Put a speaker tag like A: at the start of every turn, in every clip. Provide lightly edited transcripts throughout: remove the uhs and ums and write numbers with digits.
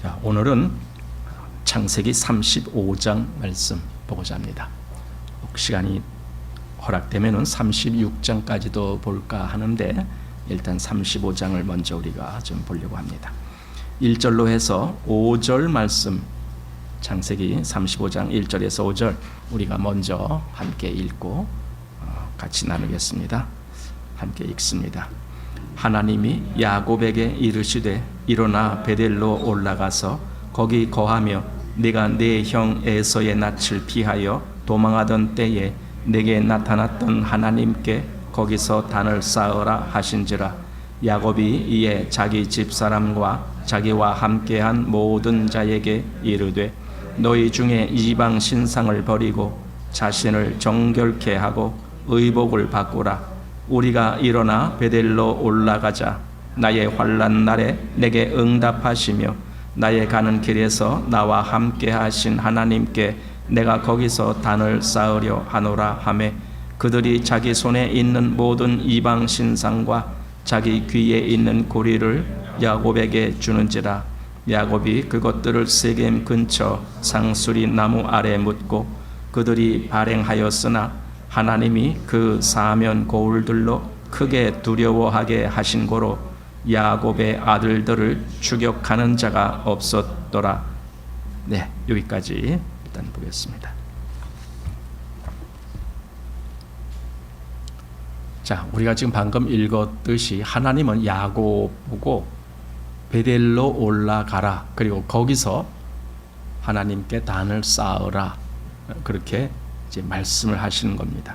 A: 자, 오늘은 창세기 35장 말씀 보고자 합니다. 시간이 허락되면은 36장까지도 볼까 하는데 일단 35장을 먼저 우리가 좀 보려고 합니다. 1절로 해서 5절 말씀, 창세기 35장 1절에서 5절 우리가 먼저 함께 읽고 같이 나누겠습니다. 함께 읽습니다. 하나님이 야곱에게 이르시되 일어나 베델로 올라가서 거기 거하며 네가 네 형 에서의 낯을 피하여 도망하던 때에 내게 나타났던 하나님께 거기서 단을 쌓으라 하신지라. 야곱이 이에 자기 집사람과 자기와 함께한 모든 자에게 이르되 너희 중에 이방 신상을 버리고 자신을 정결케 하고 의복을 바꾸라. 우리가 일어나 베델로 올라가자. 나의 환난 날에 내게 응답하시며 나의 가는 길에서 나와 함께 하신 하나님께 내가 거기서 단을 쌓으려 하노라 하매 그들이 자기 손에 있는 모든 이방 신상과 자기 귀에 있는 고리를 야곱에게 주는지라. 야곱이 그것들을 세겜 근처 상수리 나무 아래 묻고 그들이 발행하였으나 하나님이 그 사면 고울들로 크게 두려워하게 하신 고로 야곱의 아들들을 추격하는 자가 없었더라. 네, 여기까지 일단 보겠습니다. 자, 우리가 지금 방금 읽었듯이 하나님은 야곱 보고 베델로 올라가라, 그리고 거기서 하나님께 단을 쌓으라, 그렇게 이제 말씀을 하시는 겁니다.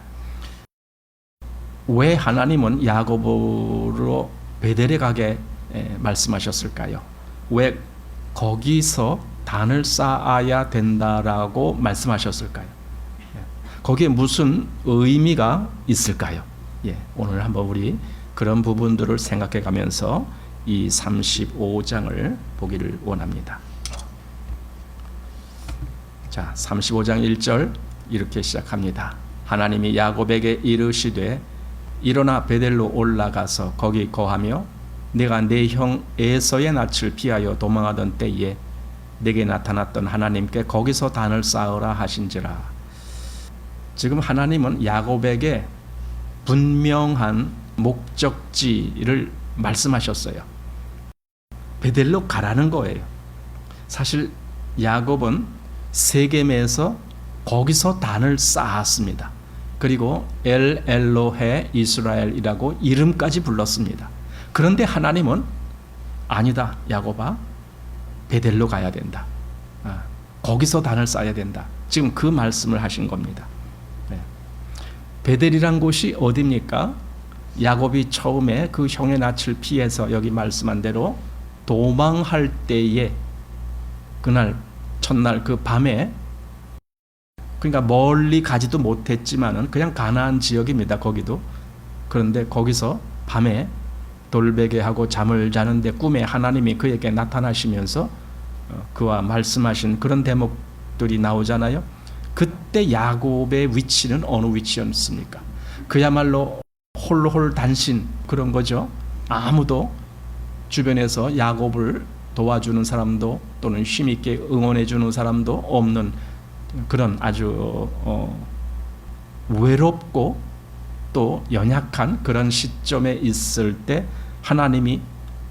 A: 왜 하나님은 야곱으로 베델에 가게 말씀하셨을까요? 왜 거기서 단을 쌓아야 된다라고 말씀하셨을까요? 거기에 무슨 의미가 있을까요? 오늘 한번 우리 그런 부분들을 생각해 가면서 이 35장을 보기를 원합니다. 자, 35장 1절 이렇게 시작합니다. 하나님이 야곱에게 이르시되 일어나 베델로 올라가서 거기 거하며 내가 네 형 에서의 낯을 피하여 도망하던 때에 내게 나타났던 하나님께 거기서 단을 쌓으라 하신지라. 지금 하나님은 야곱에게 분명한 목적지를 말씀하셨어요. 베델로 가라는 거예요. 사실 야곱은 세겜에서 거기서 단을 쌓았습니다. 그리고 엘 엘로헤 이스라엘이라고 이름까지 불렀습니다. 그런데 하나님은 아니다, 야곱아, 베델로 가야 된다. 거기서 단을 쌓아야 된다. 지금 그 말씀을 하신 겁니다. 베델이란 곳이 어디입니까? 야곱이 처음에 그 형의 낯을 피해서 여기 말씀한 대로 도망할 때에 그날 첫날 그 밤에, 그러니까 멀리 가지도 못했지만은 그냥 가나안 지역입니다. 거기도. 그런데 거기서 밤에 돌베개하고 잠을 자는데 꿈에 하나님이 그에게 나타나시면서 그와 말씀하신 그런 대목들이 나오잖아요. 그때 야곱의 위치는 어느 위치였습니까? 그야말로 홀홀 단신, 그런 거죠. 아무도 주변에서 야곱을 도와주는 사람도 또는 힘있게 응원해 주는 사람도 없는 그런 아주 외롭고 또 연약한 그런 시점에 있을 때 하나님이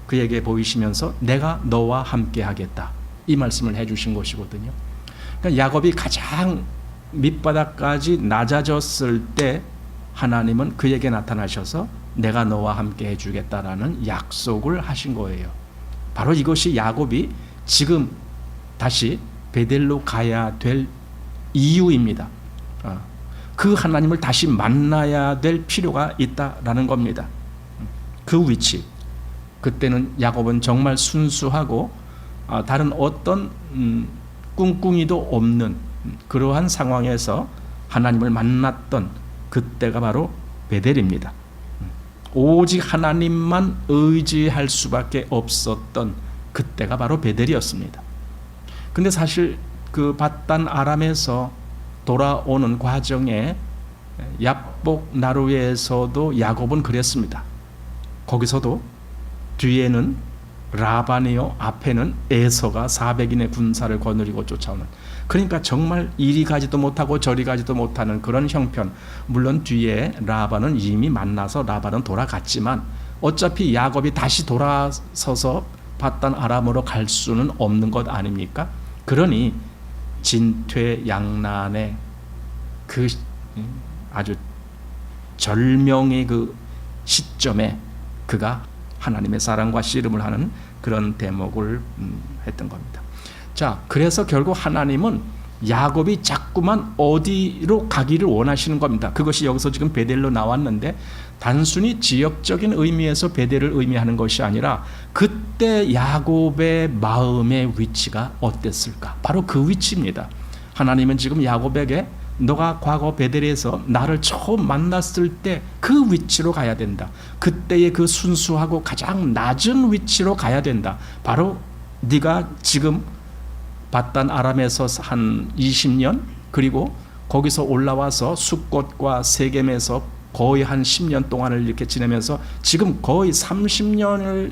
A: 그에게 보이시면서 내가 너와 함께 하겠다, 이 말씀을 해주신 것이거든요. 그러니까 야곱이 가장 밑바닥까지 낮아졌을 때 하나님은 그에게 나타나셔서 내가 너와 함께 해주겠다라는 약속을 하신 거예요. 바로 이것이 야곱이 지금 다시 베델로 가야 될 이유입니다. 그 하나님을 다시 만나야 될 필요가 있다라는 겁니다. 그 위치, 그때는 야곱은 정말 순수하고 다른 어떤 꿍꿍이도 없는 그러한 상황에서 하나님을 만났던 그때가 바로 베델입니다. 오직 하나님만 의지할 수밖에 없었던 그때가 바로 베델이었습니다. 근데 사실 그 밧단 아람에서 돌아오는 과정에 야복 나루에서도 야곱은 그랬습니다. 거기서도 뒤에는 라반이요, 앞에는 에서가 400인의 군사를 거느리고 쫓아오는, 그러니까 정말 이리 가지도 못하고 저리 가지도 못하는 그런 형편. 물론 뒤에 라반은 이미 만나서 라반은 돌아갔지만 어차피 야곱이 다시 돌아서서 바단 아람으로 갈 수는 없는 것 아닙니까? 그러니 진퇴양난의 그 아주 절명의 그 시점에 그가 하나님의 사랑과 씨름을 하는 그런 대목을 했던 겁니다. 자, 그래서 결국 하나님은 야곱이 자꾸만 어디로 가기를 원하시는 겁니다. 그것이 여기서 지금 베델로 나왔는데 단순히 지역적인 의미에서 베델을 의미하는 것이 아니라 그때 야곱의 마음의 위치가 어땠을까? 바로 그 위치입니다. 하나님은 지금 야곱에게 너가 과거 베델에서 나를 처음 만났을 때 그 위치로 가야 된다. 그때의 그 순수하고 가장 낮은 위치로 가야 된다. 바로 네가 지금 바단 아람에서 한 20년, 그리고 거기서 올라와서 숫곳과 세겜에서 거의 한 10년 동안을 이렇게 지내면서 지금 거의 30년을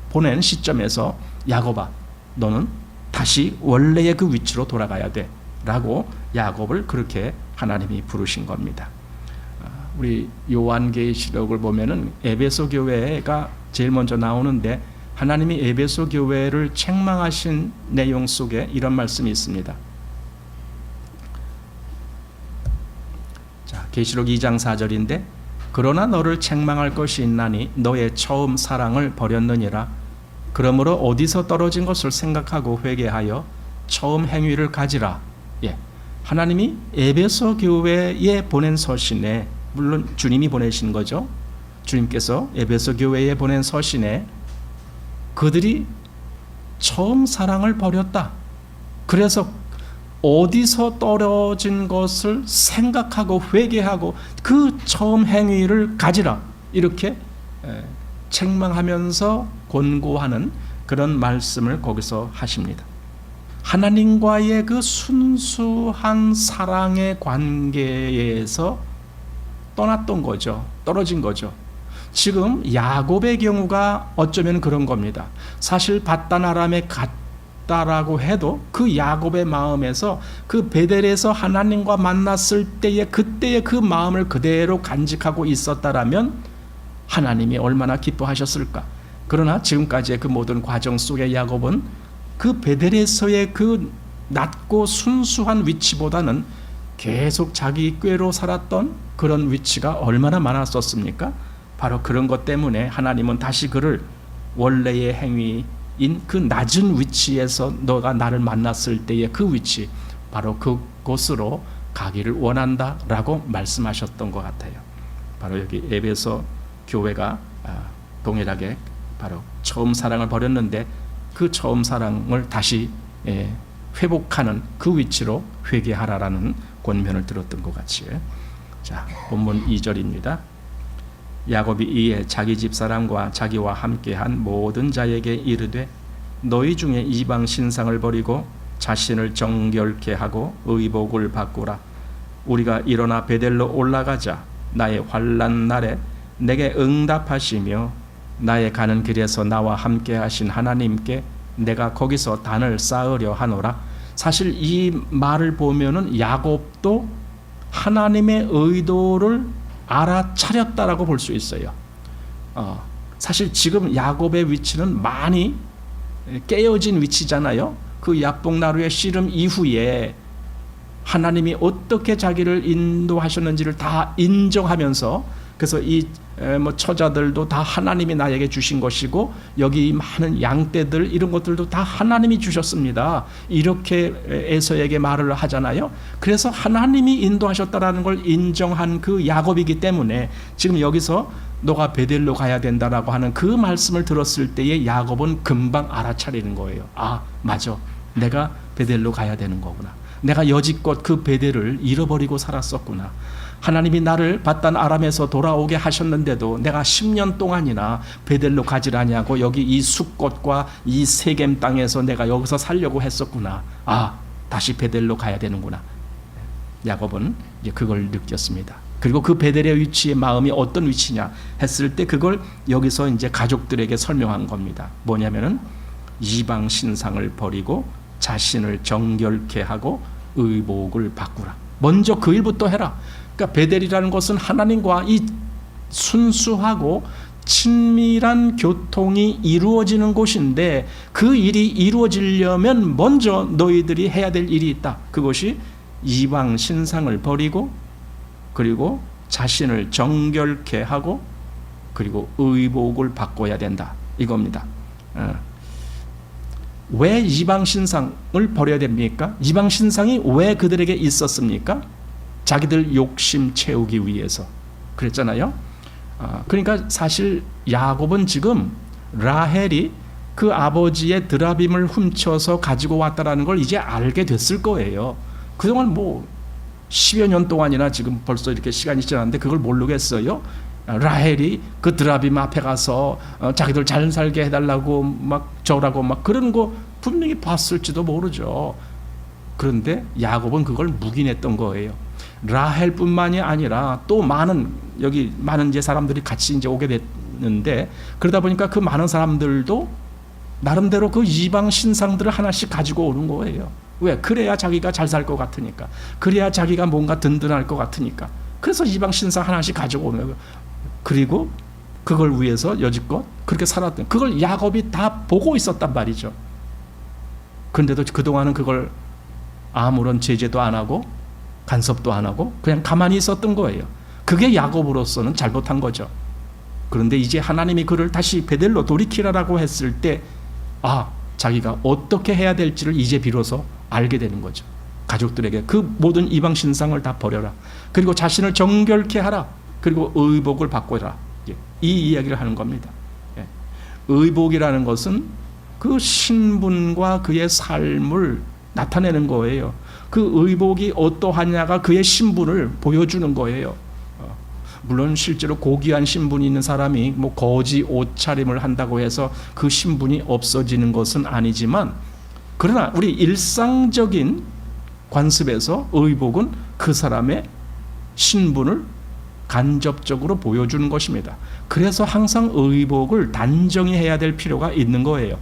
A: 보낸 시점에서 야곱아, 너는 다시 원래의 그 위치로 돌아가야 돼 라고 야곱을 그렇게 하나님이 부르신 겁니다. 우리 요한계시록을 보면은 에베소 교회가 제일 먼저 나오는데 하나님이 에베소 교회를 책망하신 내용 속에 이런 말씀이 있습니다. 자, 계시록 2장 4절인데 그러나 너를 책망할 것이 있나니 너의 처음 사랑을 버렸느니라. 그러므로 어디서 떨어진 것을 생각하고 회개하여 처음 행위를 가지라. 예, 하나님이 에베소 교회에 보낸 서신에, 물론 주님이 보내신 거죠. 주님께서 에베소 교회에 보낸 서신에 그들이 처음 사랑을 버렸다. 그래서 어디서 떨어진 것을 생각하고 회개하고 그 처음 행위를 가지라. 이렇게 책망하면서 권고하는 그런 말씀을 거기서 하십니다. 하나님과의 그 순수한 사랑의 관계에서 떠났던 거죠. 떨어진 거죠. 지금 야곱의 경우가 어쩌면 그런 겁니다. 사실 바단 아람에 갔다라고 해도 그 야곱의 마음에서 그 베델에서 하나님과 만났을 때의 그때의 그 마음을 그대로 간직하고 있었다라면 하나님이 얼마나 기뻐하셨을까. 그러나 지금까지의 그 모든 과정 속에 야곱은 그 베델에서의 그 낮고 순수한 위치보다는 계속 자기 꾀로 살았던 그런 위치가 얼마나 많았었습니까? 바로 그런 것 때문에 하나님은 다시 그를 원래의 행위인 그 낮은 위치에서 너가 나를 만났을 때의 그 위치, 바로 그곳으로 가기를 원한다라고 말씀하셨던 것 같아요. 바로 여기 에베소 교회가 동일하게 바로 처음 사랑을 버렸는데 그 처음 사랑을 다시 회복하는 그 위치로 회개하라라는 권면을 들었던 것 같이. 자, 본문 2절입니다. 야곱이 이에 자기 집사람과 자기와 함께한 모든 자에게 이르되 너희 중에 이방 신상을 버리고 자신을 정결케 하고 의복을 바꾸라. 우리가 일어나 베델로 올라가자. 나의 환난 날에 내게 응답하시며 나의 가는 길에서 나와 함께 하신 하나님께 내가 거기서 단을 쌓으려 하노라. 사실 이 말을 보면은 야곱도 하나님의 의도를 알아차렸다라고 볼 수 있어요. 사실 지금 야곱의 위치는 많이 깨어진 위치잖아요. 그 야복나루의 씨름 이후에 하나님이 어떻게 자기를 인도하셨는지를 다 인정하면서, 그래서 이 처자들도 다 하나님이 나에게 주신 것이고 여기 많은 양떼들 이런 것들도 다 하나님이 주셨습니다. 이렇게 에서에게 말을 하잖아요. 그래서 하나님이 인도하셨다라는 걸 인정한 그 야곱이기 때문에 지금 여기서 너가 베델로 가야 된다라고 하는 그 말씀을 들었을 때에 야곱은 금방 알아차리는 거예요. 아, 맞아. 내가 베델로 가야 되는 거구나. 내가 여지껏 그 베델을 잃어버리고 살았었구나. 하나님이 나를 바단 아람에서 돌아오게 하셨는데도 내가 10년 동안이나 베델로 가지라냐고 여기 이 숫곳과 이 세겜 땅에서 내가 여기서 살려고 했었구나. 아, 다시 베델로 가야 되는구나. 야곱은 이제 그걸 느꼈습니다. 그리고 그 베델의 위치의 마음이 어떤 위치냐 했을 때 그걸 여기서 이제 가족들에게 설명한 겁니다. 뭐냐면은 이방 신상을 버리고 자신을 정결케 하고 의복을 바꾸라. 먼저 그 일부터 해라. 그러니까 베델이라는 것은 하나님과 이 순수하고 친밀한 교통이 이루어지는 곳인데 그 일이 이루어지려면 먼저 너희들이 해야 될 일이 있다. 그것이 이방 신상을 버리고 그리고 자신을 정결케 하고 그리고 의복을 바꿔야 된다. 이겁니다. 왜 이방 신상을 버려야 됩니까? 이방 신상이 왜 그들에게 있었습니까? 자기들 욕심 채우기 위해서 그랬잖아요. 그러니까 사실 야곱은 지금 라헬이 그 아버지의 드라빔을 훔쳐서 가지고 왔다라는 걸 이제 알게 됐을 거예요. 그동안 뭐 10여 년 동안이나 지금 벌써 이렇게 시간이 지났는데 그걸 모르겠어요. 라헬이 그 드라빔 앞에 가서 자기들 잘 살게 해달라고 막 절하고 막 그런 거 분명히 봤을지도 모르죠. 그런데 야곱은 그걸 묵인했던 거예요. 라헬뿐만이 아니라 또 여기 많은 이제 사람들이 같이 이제 오게 됐는데 그러다 보니까 그 많은 사람들도 나름대로 그 이방 신상들을 하나씩 가지고 오는 거예요. 왜? 그래야 자기가 잘 살 것 같으니까. 그래야 자기가 뭔가 든든할 것 같으니까. 그래서 이방 신상 하나씩 가지고 오는 거예요. 그리고 그걸 위해서 여지껏 그렇게 살았던 그걸 야곱이 다 보고 있었단 말이죠. 그런데도 그동안은 그걸 아무런 제재도 안 하고 간섭도 안 하고 그냥 가만히 있었던 거예요. 그게 야곱으로서는 잘못한 거죠. 그런데 이제 하나님이 그를 다시 베델로 돌이키라고 했을 때 자기가 어떻게 해야 될지를 이제 비로소 알게 되는 거죠. 가족들에게 그 모든 이방 신상을 다 버려라. 그리고 자신을 정결케 하라. 그리고 의복을 바꿔라. 이 이야기를 하는 겁니다. 의복이라는 것은 그 신분과 그의 삶을 나타내는 거예요. 그 의복이 어떠하냐가 그의 신분을 보여주는 거예요. 물론 실제로 고귀한 신분이 있는 사람이 뭐 거지 옷차림을 한다고 해서 그 신분이 없어지는 것은 아니지만 그러나 우리 일상적인 관습에서 의복은 그 사람의 신분을 간접적으로 보여주는 것입니다. 그래서 항상 의복을 단정히 해야 될 필요가 있는 거예요.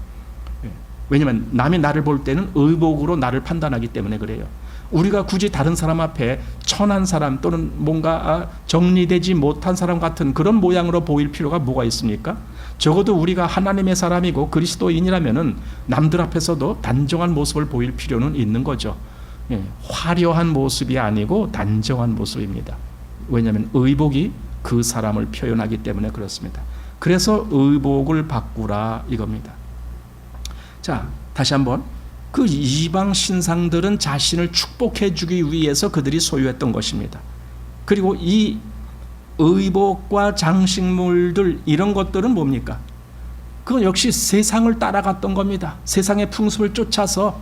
A: 왜냐하면 남이 나를 볼 때는 의복으로 나를 판단하기 때문에 그래요. 우리가 굳이 다른 사람 앞에 천한 사람 또는 뭔가 정리되지 못한 사람 같은 그런 모양으로 보일 필요가 뭐가 있습니까? 적어도 우리가 하나님의 사람이고 그리스도인이라면은 남들 앞에서도 단정한 모습을 보일 필요는 있는 거죠. 화려한 모습이 아니고 단정한 모습입니다. 왜냐하면 의복이 그 사람을 표현하기 때문에 그렇습니다. 그래서 의복을 바꾸라 이겁니다. 자, 다시 한번 그 이방 신상들은 자신을 축복해 주기 위해서 그들이 소유했던 것입니다. 그리고 이 의복과 장식물들 이런 것들은 뭡니까? 그건 역시 세상을 따라갔던 겁니다. 세상의 풍습을 쫓아서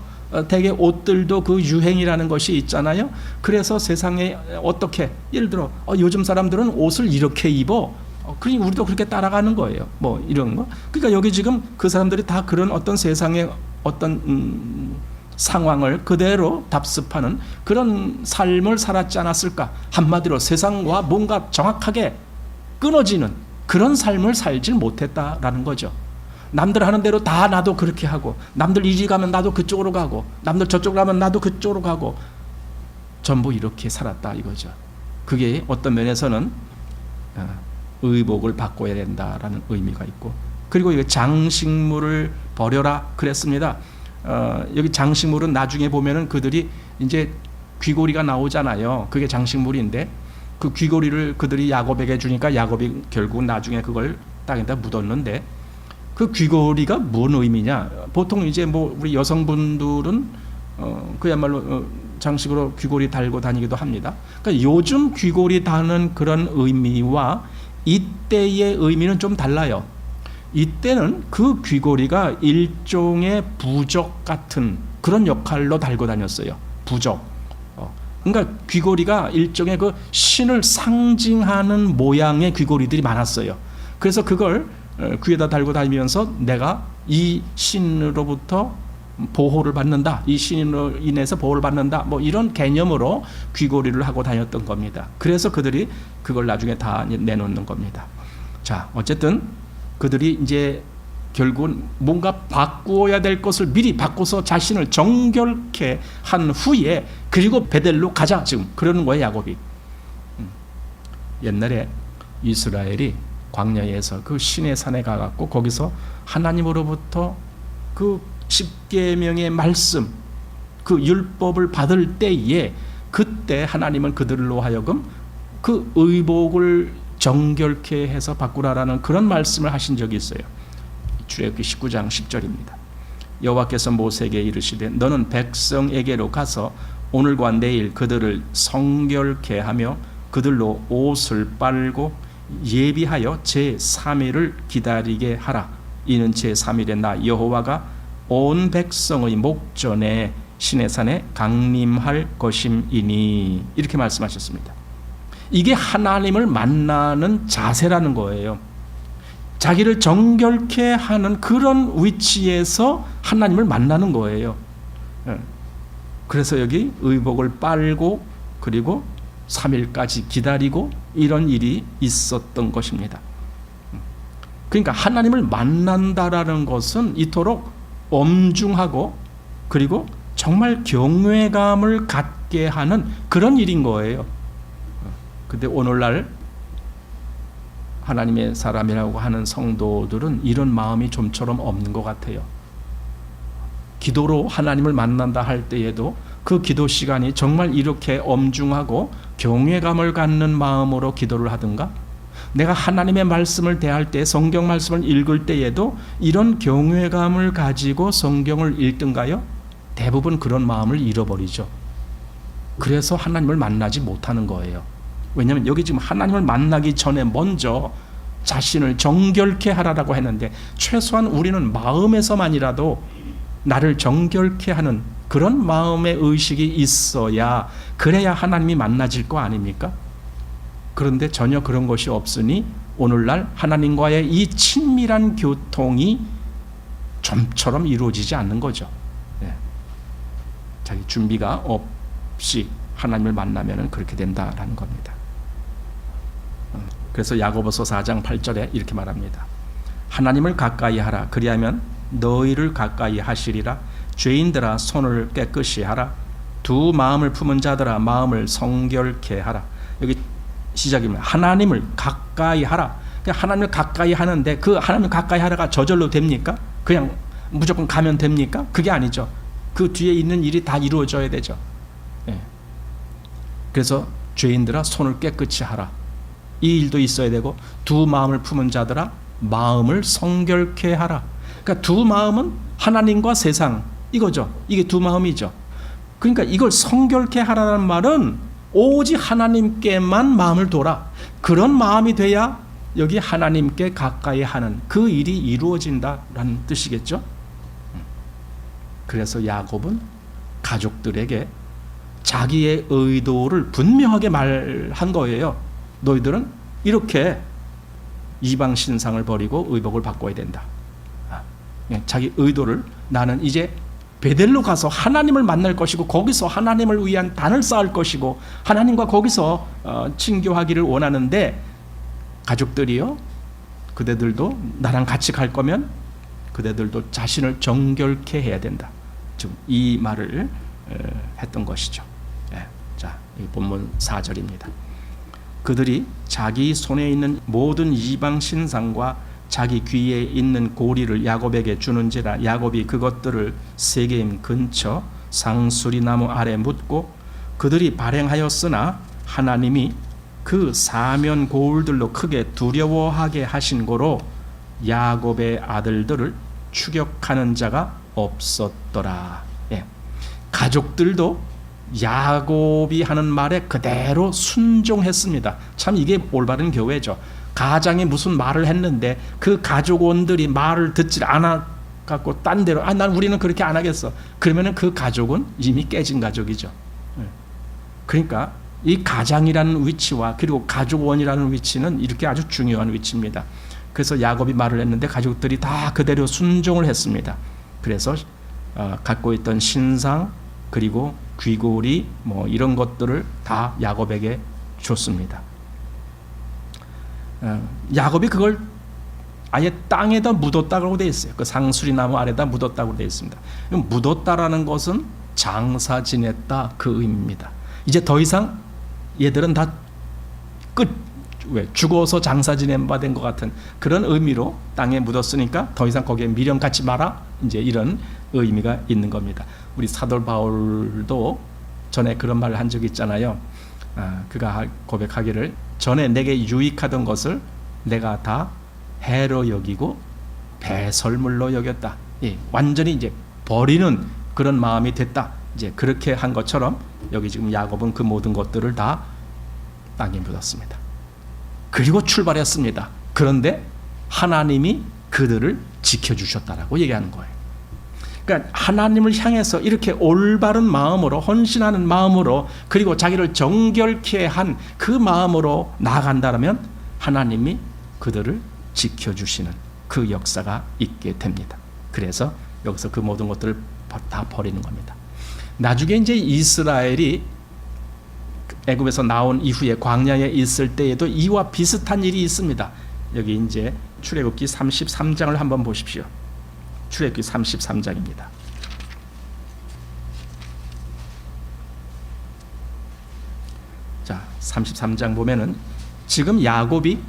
A: 대개 옷들도 그 유행이라는 것이 있잖아요. 그래서 세상에 어떻게 예를 들어 요즘 사람들은 옷을 이렇게 입어. 그러니 우리도 그렇게 따라가는 거예요. 뭐 이런 거. 그러니까 여기 지금 그 사람들이 다 그런 어떤 세상의 어떤 상황을 그대로 답습하는 그런 삶을 살았지 않았을까. 한마디로 세상과 뭔가 정확하게 끊어지는 그런 삶을 살질 못했다라는 거죠. 남들 하는 대로 다 나도 그렇게 하고 남들 이리 가면 나도 그쪽으로 가고 남들 저쪽으로 가면 나도 그쪽으로 가고 전부 이렇게 살았다 이거죠. 그게 어떤 면에서는 의복을 바꿔야 된다라는 의미가 있고 그리고 이 장식물을 버려라 그랬습니다. 여기 장식물은 나중에 보면은 그들이 이제 귀고리가 나오잖아요. 그게 장식물인데 그 귀고리를 그들이 야곱에게 주니까 야곱이 결국 나중에 그걸 땅에다 묻었는데 그 귀고리가 뭔 의미냐? 보통 이제 뭐 우리 여성분들은 그야말로 장식으로 귀고리 달고 다니기도 합니다. 그러니까 요즘 귀고리 다는 그런 의미와 이때의 의미는 좀 달라요. 이때는 그 귀고리가 일종의 부적 같은 그런 역할로 달고 다녔어요. 부적. 그러니까 귀고리가 일종의 그 신을 상징하는 모양의 귀고리들이 많았어요. 그래서 그걸 귀에다 달고 다니면서 내가 이 신으로부터 보호를 받는다. 이 신인으로 인해서 보호를 받는다. 뭐 이런 개념으로 귀고리를 하고 다녔던 겁니다. 그래서 그들이 그걸 나중에 다 내놓는 겁니다. 자, 어쨌든 그들이 이제 결국은 뭔가 바꾸어야 될 것을 미리 바꿔서 자신을 정결케 한 후에 그리고 베델로 가자 지금 그러는 거예요, 야곱이. 옛날에 이스라엘이 광야에서 그 시내 산에 가갖고 거기서 하나님으로부터 그 십계명의 말씀, 그 율법을 받을 때에 그때 하나님은 그들로 하여금 그 의복을 정결케 해서 바꾸라라는 그런 말씀을 하신 적이 있어요. 출애굽기 19장 10절입니다. 여호와께서 모세에게 이르시되 너는 백성에게로 가서 오늘과 내일 그들을 성결케 하며 그들로 옷을 빨고 예비하여 제3일을 기다리게 하라. 이는 제3일에 나 여호와가 온 백성의 목전에 시내산에 강림할 것임이니 이렇게 말씀하셨습니다. 이게 하나님을 만나는 자세라는 거예요. 자기를 정결케 하는 그런 위치에서 하나님을 만나는 거예요. 그래서 여기 의복을 빨고 그리고 3일까지 기다리고 이런 일이 있었던 것입니다. 그러니까 하나님을 만난다라는 것은 이토록 엄중하고 그리고 정말 경외감을 갖게 하는 그런 일인 거예요. 근데 오늘날 하나님의 사람이라고 하는 성도들은 이런 마음이 좀처럼 없는 것 같아요. 기도로 하나님을 만난다 할 때에도 그 기도 시간이 정말 이렇게 엄중하고 경외감을 갖는 마음으로 기도를 하든가, 내가 하나님의 말씀을 대할 때 성경 말씀을 읽을 때에도 이런 경외감을 가지고 성경을 읽든가요? 대부분 그런 마음을 잃어버리죠. 그래서 하나님을 만나지 못하는 거예요. 왜냐하면 여기 지금 하나님을 만나기 전에 먼저 자신을 정결케 하라고 했는데 최소한 우리는 마음에서만이라도 나를 정결케 하는 그런 마음의 의식이 있어야 그래야 하나님이 만나질 거 아닙니까? 그런데 전혀 그런 것이 없으니 오늘날 하나님과의 이 친밀한 교통이 좀처럼 이루어지지 않는 거죠. 네. 자기 준비가 없이 하나님을 만나면 그렇게 된다라는 겁니다. 그래서 야고보서 4장 8절에 이렇게 말합니다. 하나님을 가까이 하라. 그리하면 너희를 가까이 하시리라. 죄인들아 손을 깨끗이 하라. 두 마음을 품은 자들아 마음을 성결케 하라. 여기 시작입니다. 하나님을 가까이 하라. 그냥 하나님을 가까이 하는데 그 하나님을 가까이 하라가 저절로 됩니까? 그냥 무조건 가면 됩니까? 그게 아니죠. 그 뒤에 있는 일이 다 이루어져야 되죠. 네. 그래서 죄인들아 손을 깨끗이 하라. 이 일도 있어야 되고 두 마음을 품은 자들아 마음을 성결케 하라. 그러니까 두 마음은 하나님과 세상 이거죠. 이게 두 마음이죠. 그러니까 이걸 성결케 하라는 말은 오직 하나님께만 마음을 둬라. 그런 마음이 돼야 여기 하나님께 가까이 하는 그 일이 이루어진다라는 뜻이겠죠. 그래서 야곱은 가족들에게 자기의 의도를 분명하게 말한 거예요. 너희들은 이렇게 이방 신상을 버리고 의복을 바꿔야 된다. 자기 의도를 나는 이제 베델로 가서 하나님을 만날 것이고 거기서 하나님을 위한 단을 쌓을 것이고 하나님과 거기서 친교하기를 원하는데 가족들이요 그대들도 나랑 같이 갈 거면 그대들도 자신을 정결케 해야 된다. 지금 이 말을 했던 것이죠. 자, 이 본문 4절입니다. 그들이 자기 손에 있는 모든 이방 신상과 자기 귀에 있는 고리를 야곱에게 주는지라 야곱이 그것들을 세겜 근처 상수리 나무 아래 묻고 그들이 발행하였으나 하나님이 그 사면 고울들로 크게 두려워하게 하신 고로 야곱의 아들들을 추격하는 자가 없었더라. 가족들도 야곱이 하는 말에 그대로 순종했습니다. 참 이게 올바른 교회죠. 가장이 무슨 말을 했는데 그 가족원들이 말을 듣질 않아 갖고 딴 데로 난 우리는 그렇게 안 하겠어. 그러면은 그 가족은 이미 깨진 가족이죠. 그러니까 이 가장이라는 위치와 그리고 가족원이라는 위치는 이렇게 아주 중요한 위치입니다. 그래서 야곱이 말을 했는데 가족들이 다 그대로 순종을 했습니다. 그래서 갖고 있던 신상 그리고 귀고리 뭐 이런 것들을 다 야곱에게 줬습니다. 야곱이 그걸 아예 땅에다 묻었다고 되어 있어요. 그 상수리 나무 아래다 묻었다고 되어 있습니다. 묻었다라는 것은 장사 지냈다 그 의미입니다. 이제 더 이상 얘들은 다 끝, 왜 죽어서 장사 지낸 바 된 것 같은 그런 의미로 땅에 묻었으니까 더 이상 거기에 미련 갖지 마라, 이제 이런 의미가 있는 겁니다. 우리 사도 바울도 전에 그런 말을 한 적이 있잖아요. 그가 고백하기를 전에 내게 유익하던 것을 내가 다 해로 여기고 배설물로 여겼다. 예, 완전히 이제 버리는 그런 마음이 됐다. 이제 그렇게 한 것처럼 여기 지금 야곱은 그 모든 것들을 다 땅에 묻었습니다. 그리고 출발했습니다. 그런데 하나님이 그들을 지켜주셨다라고 얘기하는 거예요. 그러니까 하나님을 향해서 이렇게 올바른 마음으로, 헌신하는 마음으로, 그리고 자기를 정결케 한 그 마음으로 나아간다면 하나님이 그들을 지켜주시는 그 역사가 있게 됩니다. 그래서 여기서 그 모든 것들을 다 버리는 겁니다. 나중에 이제 이스라엘이 애굽에서 나온 이후에 광야에 있을 때에도 이와 비슷한 일이 있습니다. 여기 이제 출애굽기 33장을 한번 보십시오. 출애굽기 33장입니다. 자, 33장 보면은 지금 야곱이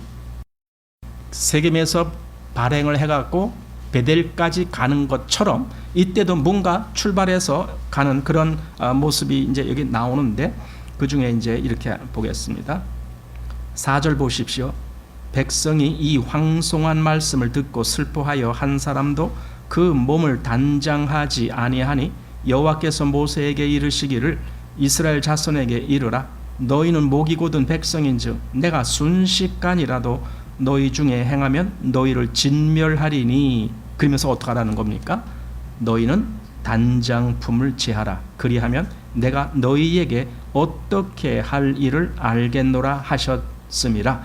A: 세겜에서 발행을 해갖고 베델까지 가는 것처럼 이때도 뭔가 출발해서 가는 그런 모습이 이제 여기 나오는데 그 중에 이제 이렇게 보겠습니다. 4절 보십시오. 백성이 이 황송한 말씀을 듣고 슬퍼하여 한 사람도 그 몸을 단장하지 아니하니 여호와께서 모세에게 이르시기를 이스라엘 자손에게 이르라 너희는 목이 곧은 백성인즉 내가 순식간이라도 너희 중에 행하면 너희를 진멸하리니. 그러면서 어떻게 하라는 겁니까? 너희는 단장품을 제하라. 그리하면 내가 너희에게 어떻게 할 일을 알겠노라 하셨음이라.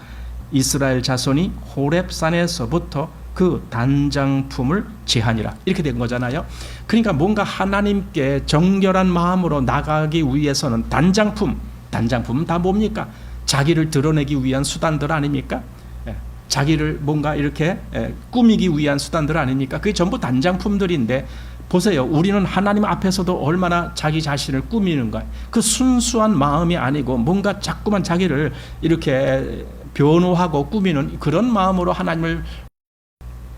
A: 이스라엘 자손이 호렙산에서부터 그 단장품을 제하니라. 이렇게 된 거잖아요. 그러니까 뭔가 하나님께 정결한 마음으로 나가기 위해서는 단장품은 다 뭡니까? 자기를 드러내기 위한 수단들 아닙니까? 자기를 뭔가 이렇게 꾸미기 위한 수단들 아닙니까? 그게 전부 단장품들인데 보세요. 우리는 하나님 앞에서도 얼마나 자기 자신을 꾸미는가. 그 순수한 마음이 아니고 뭔가 자꾸만 자기를 이렇게 변호하고 꾸미는 그런 마음으로 하나님을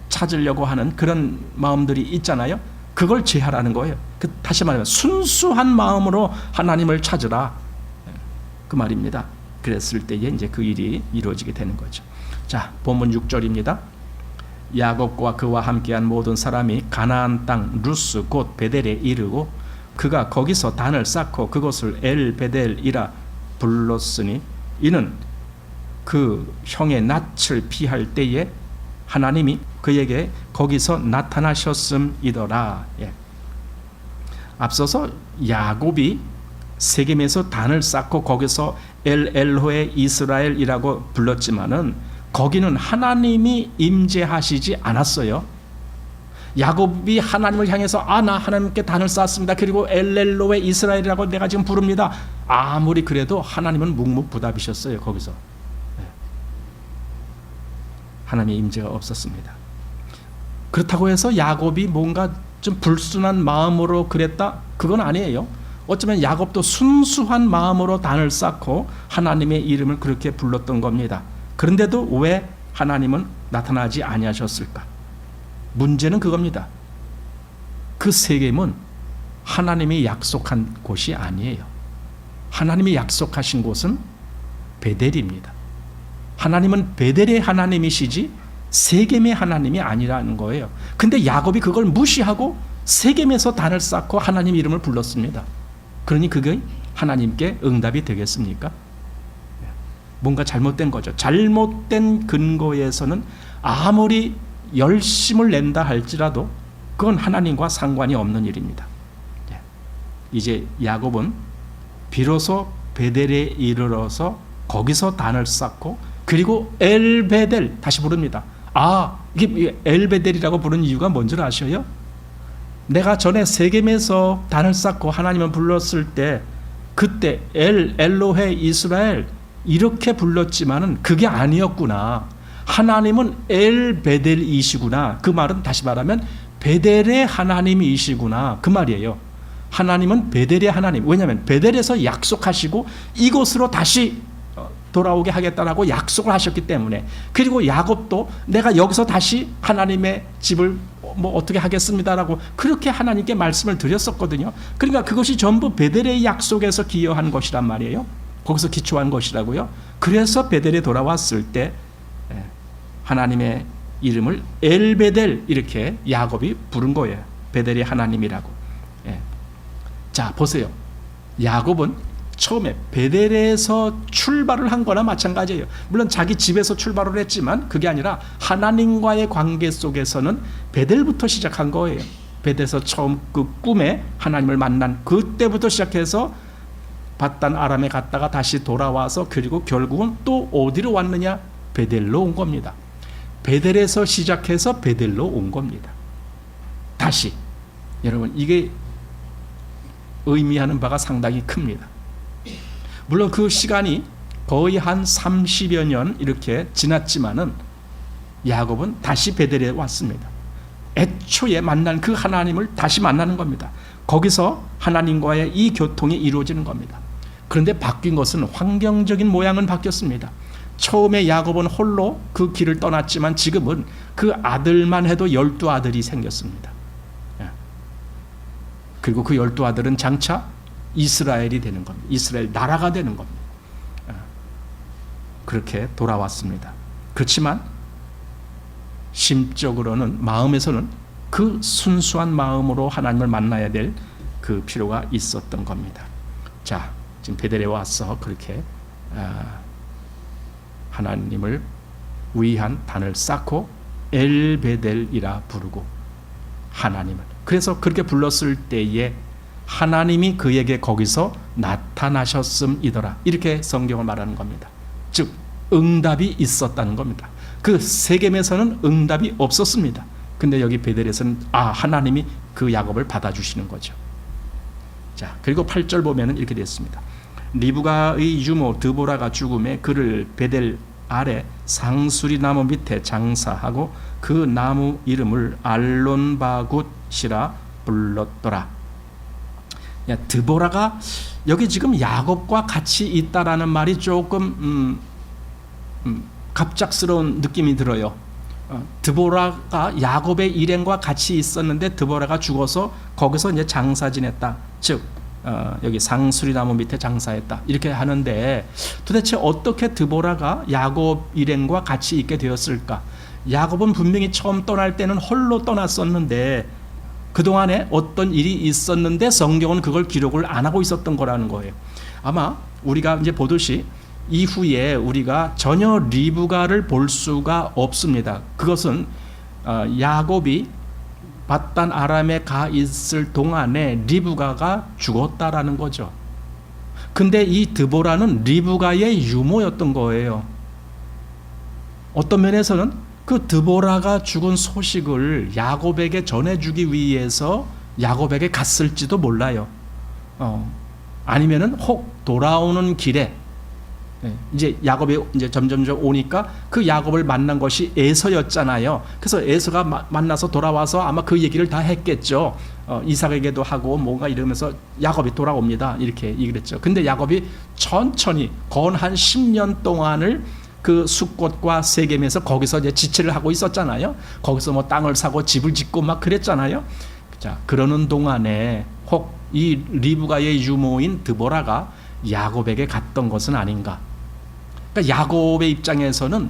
A: 찾으려고 하는 그런 마음들이 있잖아요. 그걸 제하라는 거예요. 다시 말하면 순수한 마음으로 하나님을 찾으라. 그 말입니다. 그랬을 때에 이제 그 일이 이루어지게 되는 거죠. 자, 본문 6절입니다. 야곱과 그와 함께한 모든 사람이 가나안 땅 루스 곧 베델에 이르고 그가 거기서 단을 쌓고 그곳을 엘베델이라 불렀으니 이는 그 형의 낯을 피할 때에 하나님이 그에게 거기서 나타나셨음이더라. 예. 앞서서 야곱이 세겜에서 단을 쌓고 거기서 엘엘호의 이스라엘이라고 불렀지만은 거기는 하나님이 임재하시지 않았어요. 야곱이 하나님을 향해서 나 하나님께 단을 쌓았습니다. 그리고 엘엘로의 이스라엘이라고 내가 지금 부릅니다. 아무리 그래도 하나님은 묵묵부답이셨어요. 거기서 하나님의 임재가 없었습니다. 그렇다고 해서 야곱이 뭔가 좀 불순한 마음으로 그랬다? 그건 아니에요. 어쩌면 야곱도 순수한 마음으로 단을 쌓고 하나님의 이름을 그렇게 불렀던 겁니다. 그런데도 왜 하나님은 나타나지 아니하셨을까? 문제는 그겁니다. 그 세겜은 하나님이 약속한 곳이 아니에요. 하나님이 약속하신 곳은 베델입니다. 하나님은 베델의 하나님이시지 세겜의 하나님이 아니라는 거예요. 근데 야곱이 그걸 무시하고 세겜에서 단을 쌓고 하나님 이름을 불렀습니다. 그러니 그게 하나님께 응답이 되겠습니까? 뭔가 잘못된 거죠. 잘못된 근거에서는 아무리 열심을 낸다 할지라도 그건 하나님과 상관이 없는 일입니다. 이제 야곱은 비로소 베델에 이르러서 거기서 단을 쌓고 그리고 엘베델 다시 부릅니다. 이게 엘베델이라고 부르는 이유가 뭔지 아셔요? 내가 전에 세겜에서 단을 쌓고 하나님을 불렀을 때 그때 엘로헤 이스라엘 이렇게 불렀지만은 그게 아니었구나. 하나님은 베델이시구나. 그 말은 다시 말하면 베델의 하나님이시구나. 그 말이에요. 하나님은 베델의 하나님. 왜냐하면 베델에서 약속하시고 이곳으로 다시 돌아오게 하겠다라고 약속을 하셨기 때문에. 그리고 야곱도 내가 여기서 다시 하나님의 집을 뭐 어떻게 하겠습니다라고 그렇게 하나님께 말씀을 드렸었거든요. 그러니까 그것이 전부 베델의 약속에서 기여한 것이란 말이에요. 거기서 기초한 것이라고요. 그래서 베델에 돌아왔을 때 하나님의 이름을 엘베델 이렇게 야곱이 부른 거예요. 베델의 하나님이라고. 자, 보세요. 야곱은 처음에 베델에서 출발을 한 거나 마찬가지예요. 물론 자기 집에서 출발을 했지만 그게 아니라 하나님과의 관계 속에서는 베델부터 시작한 거예요. 베델에서 처음 그 꿈에 하나님을 만난 그때부터 시작해서 바단 아람에 갔다가 다시 돌아와서 그리고 결국은 또 어디로 왔느냐? 베델로 온 겁니다. 베델에서 시작해서 베델로 온 겁니다. 다시 여러분 이게 의미하는 바가 상당히 큽니다. 물론 그 시간이 거의 한 30여 년 이렇게 지났지만은 야곱은 다시 베델에 왔습니다. 애초에 만난 그 하나님을 다시 만나는 겁니다. 거기서 하나님과의 이 교통이 이루어지는 겁니다. 그런데 바뀐 것은 환경적인 모양은 바뀌었습니다. 처음에 야곱은 홀로 그 길을 떠났지만 지금은 그 아들만 해도 12아들이 생겼습니다. 그리고 그 12아들은 장차 이스라엘이 되는 겁니다. 이스라엘 나라가 되는 겁니다. 그렇게 돌아왔습니다. 그렇지만 심적으로는 마음에서는 그 순수한 마음으로 하나님을 만나야 될 그 필요가 있었던 겁니다. 자, 지금 베델에 와서 그렇게 하나님을 위한 단을 쌓고 엘베델이라 부르고 하나님을 그래서 그렇게 불렀을 때에 하나님이 그에게 거기서 나타나셨음이더라. 이렇게 성경을 말하는 겁니다. 즉 응답이 있었다는 겁니다. 그 세겜에서는 응답이 없었습니다. 근데 여기 베델에서는 하나님이 그 야곱을 받아주시는 거죠. 자, 그리고 8절 보면은 이렇게 됐습니다. 리브가의 유모 드보라가 죽음에 그를 베델 아래 상수리 나무 밑에 장사하고 그 나무 이름을 알론바굿이라 불렀더라. 드보라가 여기 지금 야곱과 같이 있다라는 말이 조금 갑작스러운 느낌이 들어요. 드보라가 야곱의 일행과 같이 있었는데 드보라가 죽어서 거기서 이제 장사 지냈다. 즉 여기 상수리 나무 밑에 장사했다. 이렇게 하는데 도대체 어떻게 드보라가 야곱 일행과 같이 있게 되었을까? 야곱은 분명히 처음 떠날 때는 홀로 떠났었는데 그동안에 어떤 일이 있었는데 성경은 그걸 기록을 안 하고 있었던 거라는 거예요. 아마 우리가 이제 보듯이 이후에 우리가 전혀 리브가를 볼 수가 없습니다. 그것은 야곱이 바단 아람에 가 있을 동안에 리브가가 죽었다라는 거죠. 근데 이 드보라는 리브가의 유모였던 거예요. 어떤 면에서는 그 드보라가 죽은 소식을 야곱에게 전해주기 위해서 야곱에게 갔을지도 몰라요. 아니면은 혹 돌아오는 길에 이제 야곱이 이제 점점 오니까 그 야곱을 만난 것이 에서였잖아요. 그래서 에서가 만나서 돌아와서 아마 그 얘기를 다 했겠죠. 이삭에게도 하고 뭔가 이러면서 야곱이 돌아옵니다. 이렇게 얘기를 했죠. 근데 야곱이 천천히 건 한 10년 동안을 그 숫곳과 세겜에서 거기서 이제 지체를 하고 있었잖아요. 거기서 뭐 땅을 사고 집을 짓고 막 그랬잖아요. 자, 그러는 동안에 혹 이 리브가의 유모인 드보라가 야곱에게 갔던 것은 아닌가. 그러니까 야곱의 입장에서는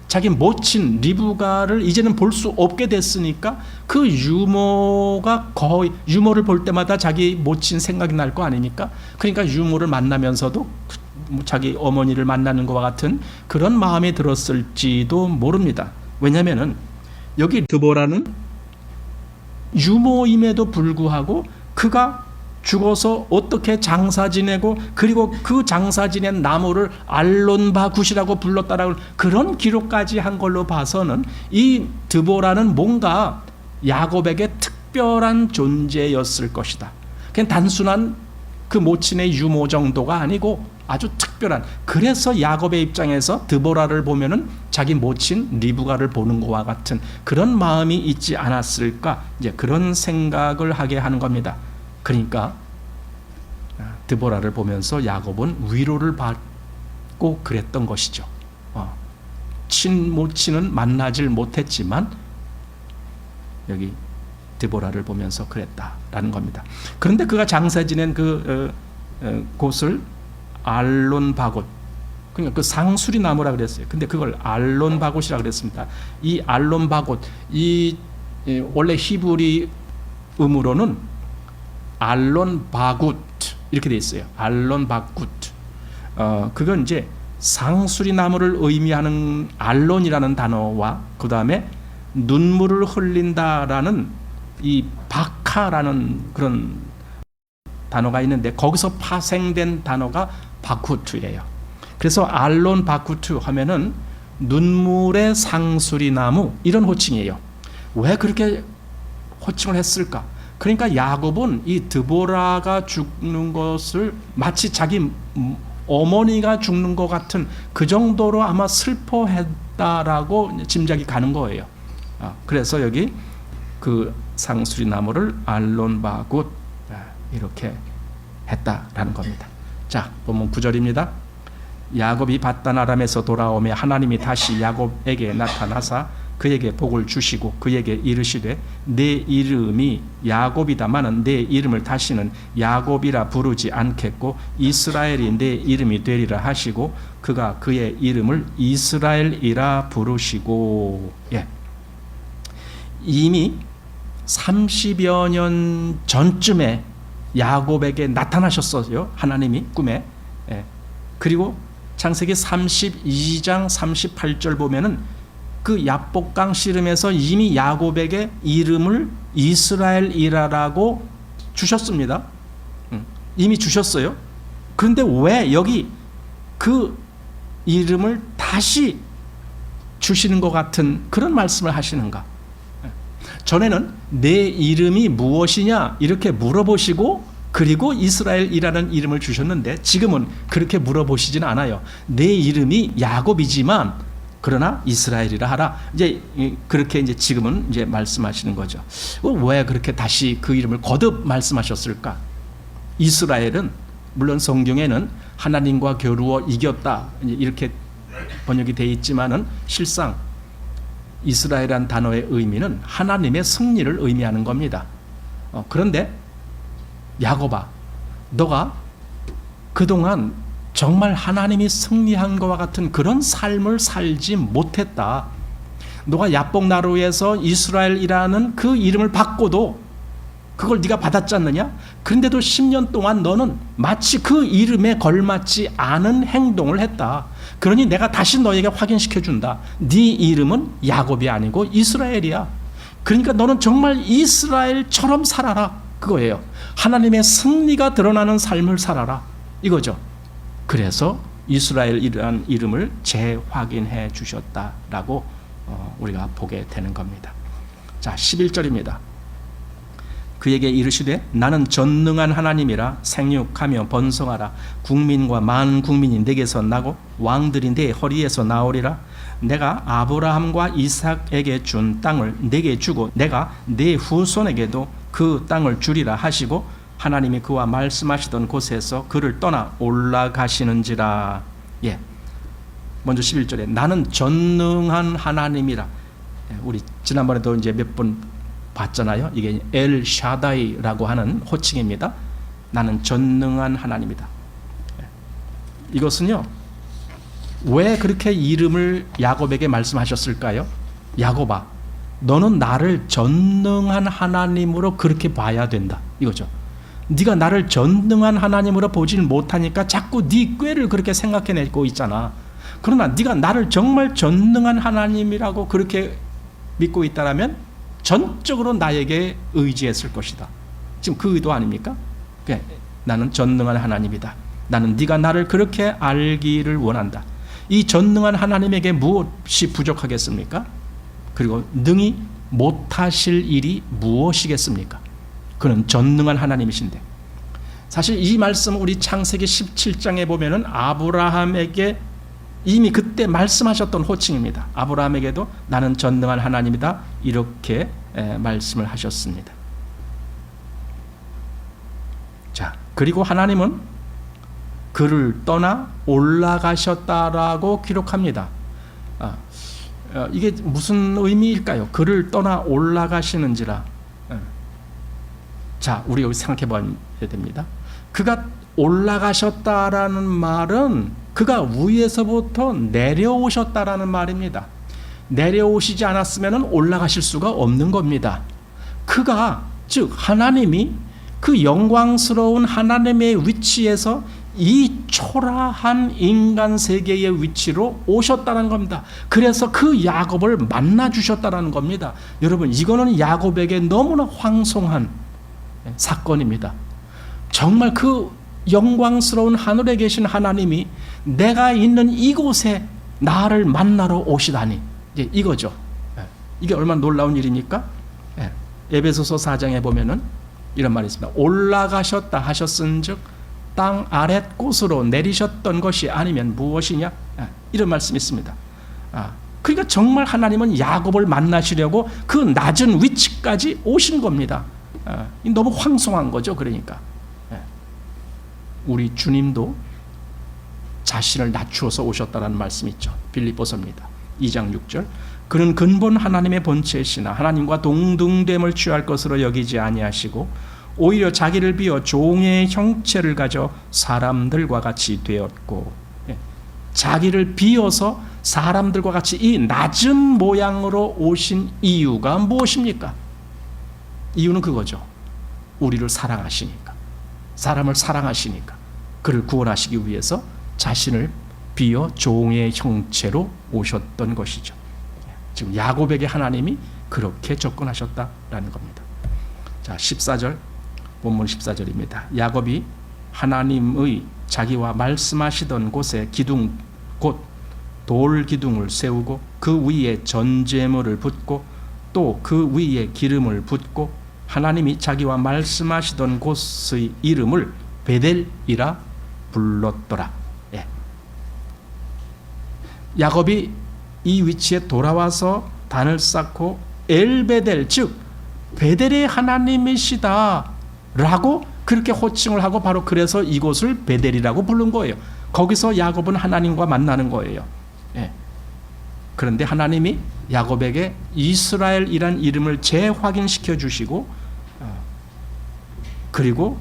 A: 자기 모친 리브가를 이제는 볼 수 없게 됐으니까 그 유모가 거의 유모를 볼 때마다 자기 모친 생각이 날 거 아닙니까? 그러니까 유모를 만나면서도 자기 어머니를 만나는 것과 같은 그런 마음이 들었을지도 모릅니다. 왜냐하면은 여기 드보라는 유모임에도 불구하고 그가 죽어서 어떻게 장사 지내고 그리고 그 장사 지낸 나무를 알론바굿이라고 불렀다라고 그런 기록까지 한 걸로 봐서는 이 드보라는 뭔가 야곱에게 특별한 존재였을 것이다. 그냥 단순한 그 모친의 유모 정도가 아니고 아주 특별한. 그래서 야곱의 입장에서 드보라를 보면은 자기 모친 리브가를 보는 것과 같은 그런 마음이 있지 않았을까, 이제 그런 생각을 하게 하는 겁니다. 그러니까 드보라를 보면서 야곱은 위로를 받고 그랬던 것이죠. 친모친은 만나질 못했지만 여기 드보라를 보면서 그랬다라는 겁니다. 그런데 그가 장사 지낸 곳을 알론바곳, 그러니까 그 상수리 나무라 그랬어요. 근데 그걸 알론바곳이라 그랬습니다. 이 알론바곳, 원래 히브리 음으로는 알론바굿 이렇게 돼 있어요. 알론바굿. 그건 이제 상수리 나무를 의미하는 알론이라는 단어와 그 다음에 눈물을 흘린다라는 이 바카라는 그런 단어가 있는데 거기서 파생된 단어가 바쿠트예요. 그래서 알론 바쿠트 하면은 눈물의 상수리 나무, 이런 호칭이에요. 왜 그렇게 호칭을 했을까? 그러니까 야곱은 이 드보라가 죽는 것을 마치 자기 어머니가 죽는 것 같은 그 정도로 아마 슬퍼했다라고 짐작이 가는 거예요. 그래서 여기 그 상수리 나무를 알론바굿 이렇게 했다라는 겁니다. 자, 본문 9절입니다. 야곱이 밧단 아람에서 돌아오매 하나님이 다시 야곱에게 나타나사 그에게 복을 주시고 그에게 이르시되 내 이름이 야곱이다마는 내 이름을 다시는 야곱이라 부르지 않겠고 이스라엘이 내 이름이 되리라 하시고 그가 그의 이름을 이스라엘이라 부르시고. 이미 30여 년 전쯤에 야곱에게 나타나셨어요. 하나님이 꿈에. 그리고 창세기 32장 38절 보면은 그 야복강 씨름에서 이미 야곱에게 이름을 이스라엘이라고 주셨습니다. 이미 주셨어요. 그런데 왜 여기 그 이름을 다시 주시는 것 같은 그런 말씀을 하시는가? 전에는 내 이름이 무엇이냐 이렇게 물어보시고 그리고 이스라엘이라는 이름을 주셨는데 지금은 그렇게 물어보시지는 않아요. 내 이름이 야곱이지만 그러나 이스라엘이라 하라. 이제 그렇게 이제 지금은 이제 말씀하시는 거죠. 왜 그렇게 다시 그 이름을 거듭 말씀하셨을까? 이스라엘은 물론 성경에는 하나님과 겨루어 이겼다 이렇게 번역이 되어 있지만은 실상 이스라엘이라는 단어의 의미는 하나님의 승리를 의미하는 겁니다. 그런데 야곱아, 너가 그동안 정말 하나님이 승리한 것과 같은 그런 삶을 살지 못했다. 너가 야복나루에서 이스라엘이라는 그 이름을 받고도 그걸 네가 받았지 않느냐? 그런데도 10년 동안 너는 마치 그 이름에 걸맞지 않은 행동을 했다. 그러니 내가 다시 너에게 확인시켜준다. 네 이름은 야곱이 아니고 이스라엘이야. 그러니까 너는 정말 이스라엘처럼 살아라. 그거예요. 하나님의 승리가 드러나는 삶을 살아라. 이거죠. 그래서 이스라엘이라는 이름을 재확인해 주셨다라고 우리가 보게 되는 겁니다. 자, 11절입니다. 그에게 이르시되 나는 전능한 하나님이라 생육하며 번성하라. 국민과 많은 국민이 내게서 나고 왕들이 내 허리에서 나오리라. 내가 아브라함과 이삭에게 준 땅을 내게 주고 내가 네 후손에게도 그 땅을 주리라 하시고 하나님이 그와 말씀하시던 곳에서 그를 떠나 올라가시는지라. 먼저 11절에 나는 전능한 하나님이라. 우리 지난번에도 이제 몇 번 봤잖아요. 이게 엘 샤다이라고 하는 호칭입니다. 나는 전능한 하나님이다. 이것은요, 왜 그렇게 이름을 야곱에게 말씀하셨을까요? 야곱아, 너는 나를 전능한 하나님으로 그렇게 봐야 된다. 이거죠. 네가 나를 전능한 하나님으로 보질 못하니까 자꾸 네 꾀를 그렇게 생각해내고 있잖아. 그러나 네가 나를 정말 전능한 하나님이라고 그렇게 믿고 있다라면 전적으로 나에게 의지했을 것이다. 지금 그 의도 아닙니까? 나는 전능한 하나님이다. 나는 네가 나를 그렇게 알기를 원한다. 이 전능한 하나님에게 무엇이 부족하겠습니까? 그리고 능히 못하실 일이 무엇이겠습니까? 그는 전능한 하나님이신데. 사실 이 말씀 우리 창세기 17장에 보면은 아브라함에게 이미 그때 말씀하셨던 호칭입니다. 아브라함에게도 나는 전능한 하나님이다 이렇게 말씀을 하셨습니다. 자, 그리고 하나님은 그를 떠나 올라가셨다라고 기록합니다. 이게 무슨 의미일까요? 그를 떠나 올라가시는지라. 자, 우리 여기 생각해 봐야 됩니다. 그가 올라가셨다라는 말은 그가 위에서부터 내려오셨다라는 말입니다. 내려오시지 않았으면 올라가실 수가 없는 겁니다. 그가, 즉 하나님이 그 영광스러운 하나님의 위치에서 이 초라한 인간 세계의 위치로 오셨다는 겁니다. 그래서 그 야곱을 만나 주셨다는 겁니다. 여러분, 이거는 야곱에게 너무나 황송한 사건입니다. 정말 그 영광스러운 하늘에 계신 하나님이 내가 있는 이곳에 나를 만나러 오시다니, 이제 이거죠. 이게 얼마나 놀라운 일입니까? 에베소서 4장에 보면은 이런 말이 있습니다. 올라가셨다 하셨은즉 땅 아랫곳으로 내리셨던 것이 아니면 무엇이냐? 이런 말씀이 있습니다. 그러니까 정말 하나님은 야곱을 만나시려고 그 낮은 위치까지 오신 겁니다. 너무 황송한 거죠. 그러니까 우리 주님도 자신을 낮추어서 오셨다는 말씀이 있죠. 빌립보서입니다. 2장 6절. 그는 근본 하나님의 본체시나 하나님과 동등됨을 취할 것으로 여기지 아니하시고 오히려 자기를 비워 종의 형체를 가져 사람들과 같이 되었고, 자기를 비워서 사람들과 같이 이 낮은 모양으로 오신 이유가 무엇입니까? 이유는 그거죠. 우리를 사랑하시니까, 사람을 사랑하시니까 그를 구원하시기 위해서 자신을 비어 종의 형체로 오셨던 것이죠. 지금 야곱에게 하나님이 그렇게 접근하셨다라는 겁니다. 자, 14절, 본문 14절입니다. 야곱이 하나님의 자기와 말씀하시던 곳에 기둥, 곧 돌 기둥을 세우고 그 위에 전제물을 붓고 또 그 위에 기름을 붓고 하나님이 자기와 말씀하시던 곳의 이름을 베델이라 불렀더라. 야곱이 이 위치에 돌아와서 단을 쌓고 엘베델, 즉 베델의 하나님이시다 라고 그렇게 호칭을 하고 바로 그래서 이곳을 베델이라고 부른 거예요. 거기서 야곱은 하나님과 만나는 거예요. 그런데 하나님이 야곱에게 이스라엘이란 이름을 재확인시켜 주시고, 그리고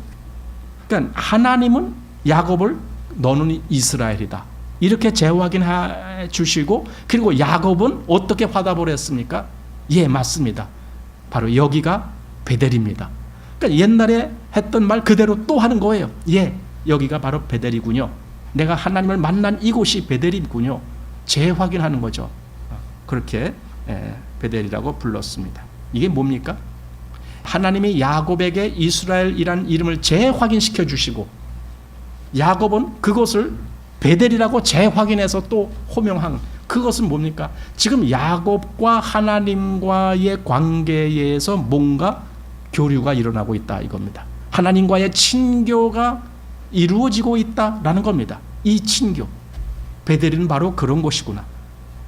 A: 그러니까 하나님은 야곱을 너는 이스라엘이다 이렇게 재확인해 주시고, 그리고 야곱은 어떻게 화답을 했습니까? 예, 맞습니다. 바로 여기가 베델입니다. 그러니까 옛날에 했던 말 그대로 또 하는 거예요. 예, 여기가 바로 베델이군요. 내가 하나님을 만난 이곳이 베델이군요. 재확인하는 거죠. 그렇게 베델이라고 불렀습니다. 이게 뭡니까? 하나님이 야곱에게 이스라엘이란 이름을 재확인시켜 주시고 야곱은 그것을 베델이라고 재확인해서 또 호명한, 그것은 뭡니까? 지금 야곱과 하나님과의 관계에서 뭔가 교류가 일어나고 있다 이겁니다. 하나님과의 친교가 이루어지고 있다라는 겁니다. 이 친교, 베델은 바로 그런 곳이구나.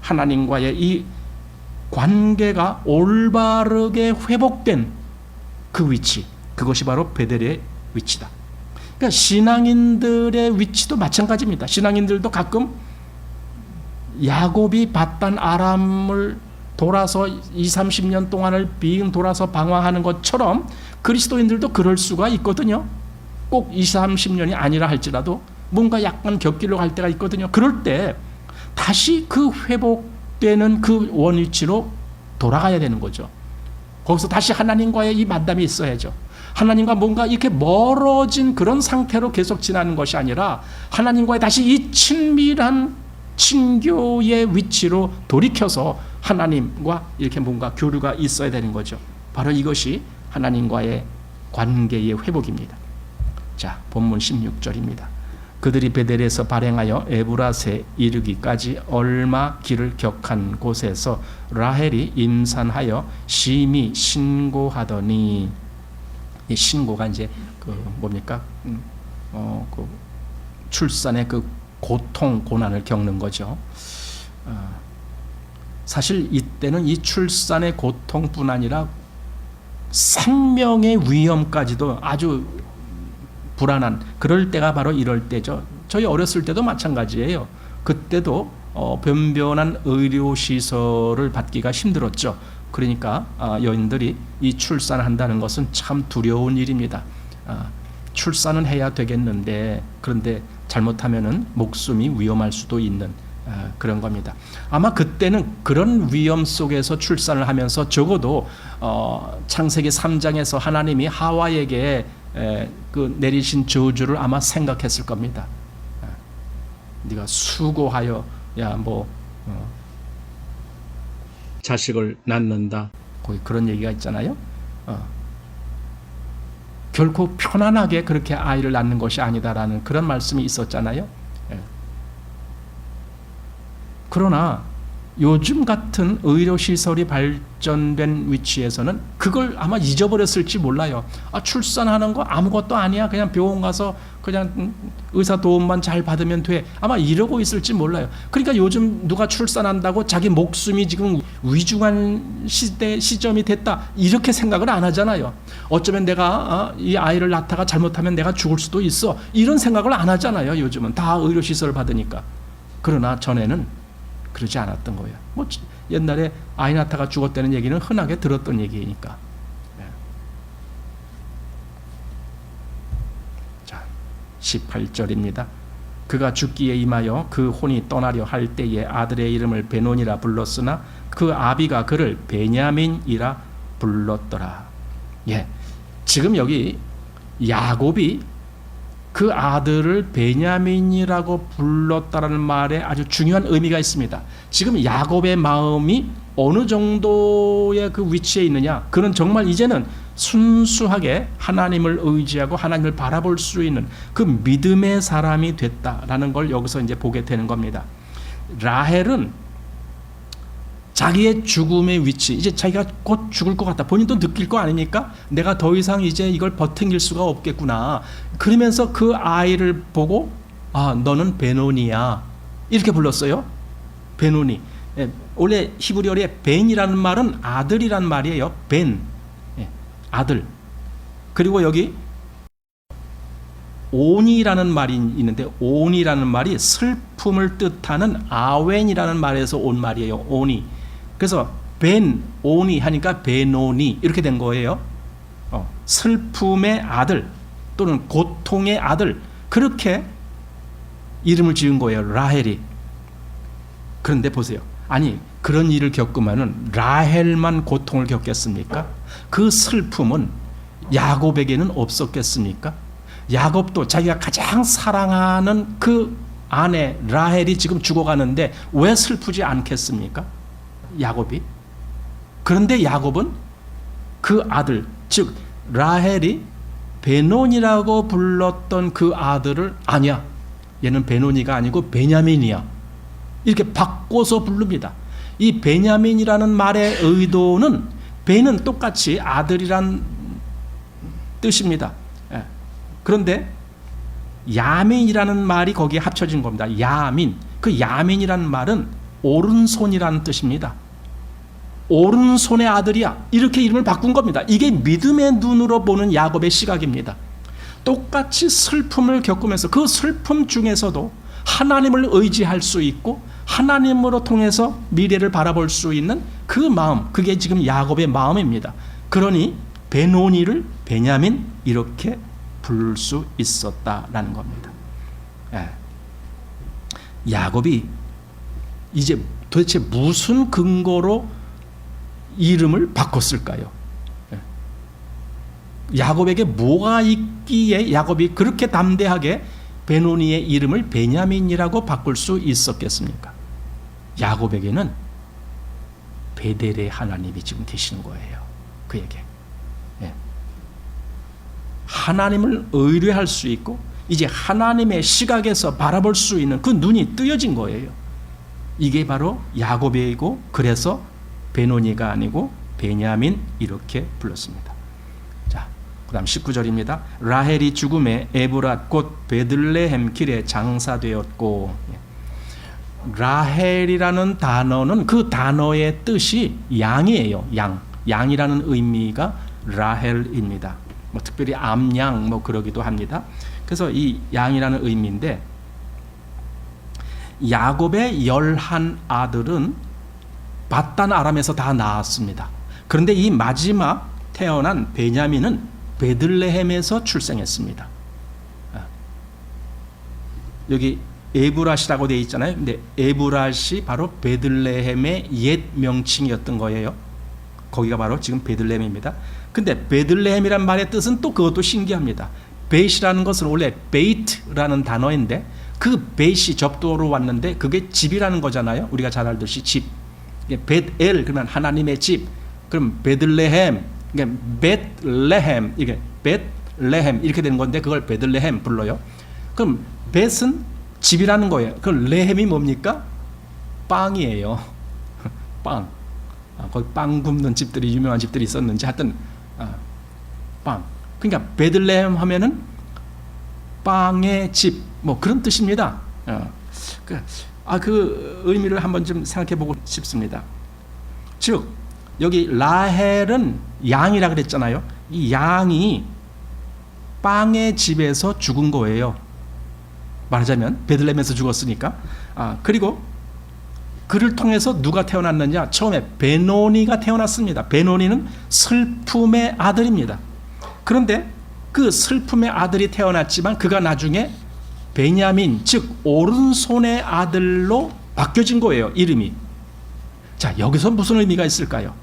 A: 하나님과의 이 관계가 올바르게 회복된 그 위치, 그것이 바로 베델의 위치다. 그러니까 신앙인들의 위치도 마찬가지입니다. 신앙인들도 가끔 야곱이 바단 아람을 돌아서 20-30년 동안을 빙 돌아서 방황하는 것처럼 그리스도인들도 그럴 수가 있거든요. 꼭 20-30년이 아니라 할지라도 뭔가 약간 곁길로 갈 때가 있거든요. 그럴 때 다시 그 회복되는 그 원위치로 돌아가야 되는 거죠. 거기서 다시 하나님과의 이 만남이 있어야죠. 하나님과 뭔가 이렇게 멀어진 그런 상태로 계속 지나는 것이 아니라 하나님과의 다시 이 친밀한 친교의 위치로 돌이켜서 하나님과 이렇게 뭔가 교류가 있어야 되는 거죠. 바로 이것이 하나님과의 관계의 회복입니다. 자, 본문 16절입니다. 그들이 베델에서 발행하여 에브라스에 이르기까지 얼마 길을 격한 곳에서 라헬이 임산하여 심히 신고하더니, 이 신고가 이제 그 뭡니까? 그 출산의 그 고통, 고난을 겪는 거죠. 사실 이때는 이 출산의 고통뿐 아니라 생명의 위험까지도 아주 불안한 그럴 때가 바로 이럴 때죠. 저희 어렸을 때도 마찬가지예요. 그때도 변변한 의료시설을 받기가 힘들었죠. 그러니까 여인들이 이 출산을 한다는 것은 참 두려운 일입니다. 출산은 해야 되겠는데 그런데 잘못하면은 목숨이 위험할 수도 있는 그런 겁니다. 아마 그때는 그런 위험 속에서 출산을 하면서 적어도 창세기 3장에서 하나님이 하와에게 그 내리신 저주를 아마 생각했을 겁니다. 네가 수고하여 자식을 낳는다. 거기 그런 얘기가 있잖아요. 결코 편안하게 그렇게 아이를 낳는 것이 아니다라는 그런 말씀이 있었잖아요. 그러나 요즘 같은 의료시설이 발전된 위치에서는 그걸 아마 잊어버렸을지 몰라요. 출산하는 거 아무것도 아니야. 그냥 병원 가서 그냥 의사 도움만 잘 받으면 돼. 아마 이러고 있을지 몰라요. 그러니까 요즘 누가 출산한다고 자기 목숨이 지금 위중한 시점이 됐다. 이렇게 생각을 안 하잖아요. 어쩌면 내가 이 아이를 낳다가 잘못하면 내가 죽을 수도 있어. 이런 생각을 안 하잖아요. 요즘은 다 의료시설을 받으니까. 그러나 전에는 그러지 않았던 거예요. 옛날에 아이 낳다가 죽었다는 얘기는 흔하게 들었던 얘기니까. 자, 18절입니다. 그가 죽기에 임하여 그 혼이 떠나려 할 때에 아들의 이름을 베논이라 불렀으나 그 아비가 그를 베냐민이라 불렀더라. 지금 여기 야곱이 그 아들을 베냐민이라고 불렀다라는 말에 아주 중요한 의미가 있습니다. 지금 야곱의 마음이 어느 정도의 그 위치에 있느냐? 그는 정말 이제는 순수하게 하나님을 의지하고 하나님을 바라볼 수 있는 그 믿음의 사람이 됐다라는 걸 여기서 이제 보게 되는 겁니다. 라헬은 자기의 죽음의 위치, 이제 자기가 곧 죽을 것 같다. 본인도 느낄 거 아닙니까? 내가 더 이상 이제 이걸 버팅길 수가 없겠구나. 그러면서 그 아이를 보고 너는 베노니야. 이렇게 불렀어요. 베노니. 원래 히브리어의 벤이라는 말은 아들이란 말이에요. 벤. 아들. 그리고 여기 온이라는 말이 있는데 온이라는 말이 슬픔을 뜻하는 아웬이라는 말에서 온 말이에요. 온이. 그래서 벤, 온이 하니까 베노니 이렇게 된 거예요. 슬픔의 아들 또는 고통의 아들 그렇게 이름을 지은 거예요. 라헬이. 그런데 보세요. 아니 그런 일을 겪으면은 라헬만 고통을 겪겠습니까? 그 슬픔은 야곱에게는 없었겠습니까? 야곱도 자기가 가장 사랑하는 그 아내 라헬이 지금 죽어가는데 왜 슬프지 않겠습니까? 야곱이. 그런데 야곱은 그 아들, 즉 라헬이 베논이라고 불렀던 그 아들을 아니야. 얘는 베논이가 아니고 베냐민이야. 이렇게 바꿔서 부릅니다. 이 베냐민이라는 말의 의도는 벤은 똑같이 아들이란 뜻입니다. 그런데 야민이라는 말이 거기에 합쳐진 겁니다. 야민. 그 야민이라는 말은 오른손이라는 뜻입니다. 오른손의 아들이야. 이렇게 이름을 바꾼 겁니다. 이게 믿음의 눈으로 보는 야곱의 시각입니다. 똑같이 슬픔을 겪으면서 그 슬픔 중에서도 하나님을 의지할 수 있고 하나님으로 통해서 미래를 바라볼 수 있는 그 마음, 그게 지금 야곱의 마음입니다. 그러니 베노니를 베냐민 이렇게 부를 수 있었다라는 겁니다. 야곱이 이제 도대체 무슨 근거로 이름을 바꿨을까요? 야곱에게 뭐가 있기에 야곱이 그렇게 담대하게 베노니의 이름을 베냐민이라고 바꿀 수 있었겠습니까? 야곱에게는 베델의 하나님이 지금 계시는 거예요. 그에게. 하나님을 의뢰할 수 있고 이제 하나님의 시각에서 바라볼 수 있는 그 눈이 뜨여진 거예요. 이게 바로 야곱이고, 그래서 베노니가 아니고 베냐민 이렇게 불렀습니다. 자, 그 다음 19절입니다. 라헬이 죽음에 에브랏 곧 베들레헴 길에 장사되었고, 라헬이라는 단어는 그 단어의 뜻이 양이에요. 양이라는 의미가 라헬입니다. 뭐 특별히 암양 뭐 그러기도 합니다. 그래서 이 양이라는 의미인데, 야곱의 11 아들은 바단 아람에서 다 나왔습니다. 그런데 이 마지막 태어난 베냐민은 베들레헴에서 출생했습니다. 여기 에브랏이라고 되어 있잖아요. 근데 에브랏이 바로 베들레헴의 옛 명칭이었던 거예요. 거기가 바로 지금 베들레헴입니다. 근데 베들레헴이란 말의 뜻은 또 그것도 신기합니다. 베이시라는 것은 원래 베이트라는 단어인데, 그 베이시 접두어로 왔는데 그게 집이라는 거잖아요. 우리가 잘 알듯이 집. 벳엘 그러면 하나님의 집. 그럼 베들레헴, 벳레헴, 이게 벳레헴 이렇게 되는 건데 그걸 베들레헴 불러요. 그럼 벳은 집이라는 거예요. 그 레헴이 뭡니까? 빵이에요. 빵. 거기 빵 굽는 집들이, 유명한 집들이 있었는지 하여튼 빵. 그러니까 베들레헴 하면은 빵의 집, 뭐 그런 뜻입니다. 그 의미를 한번 좀 생각해 보고 싶습니다. 즉 여기 라헬은 양이라 그랬잖아요. 이 양이 빵의 집에서 죽은 거예요. 말하자면 베들레헴에서 죽었으니까. 그리고 그를 통해서 누가 태어났느냐? 처음에 베노니가 태어났습니다. 베노니는 슬픔의 아들입니다. 그런데 그 슬픔의 아들이 태어났지만 그가 나중에 베냐민, 즉 오른손의 아들로 바뀌어진 거예요. 이름이. 자, 여기서 무슨 의미가 있을까요?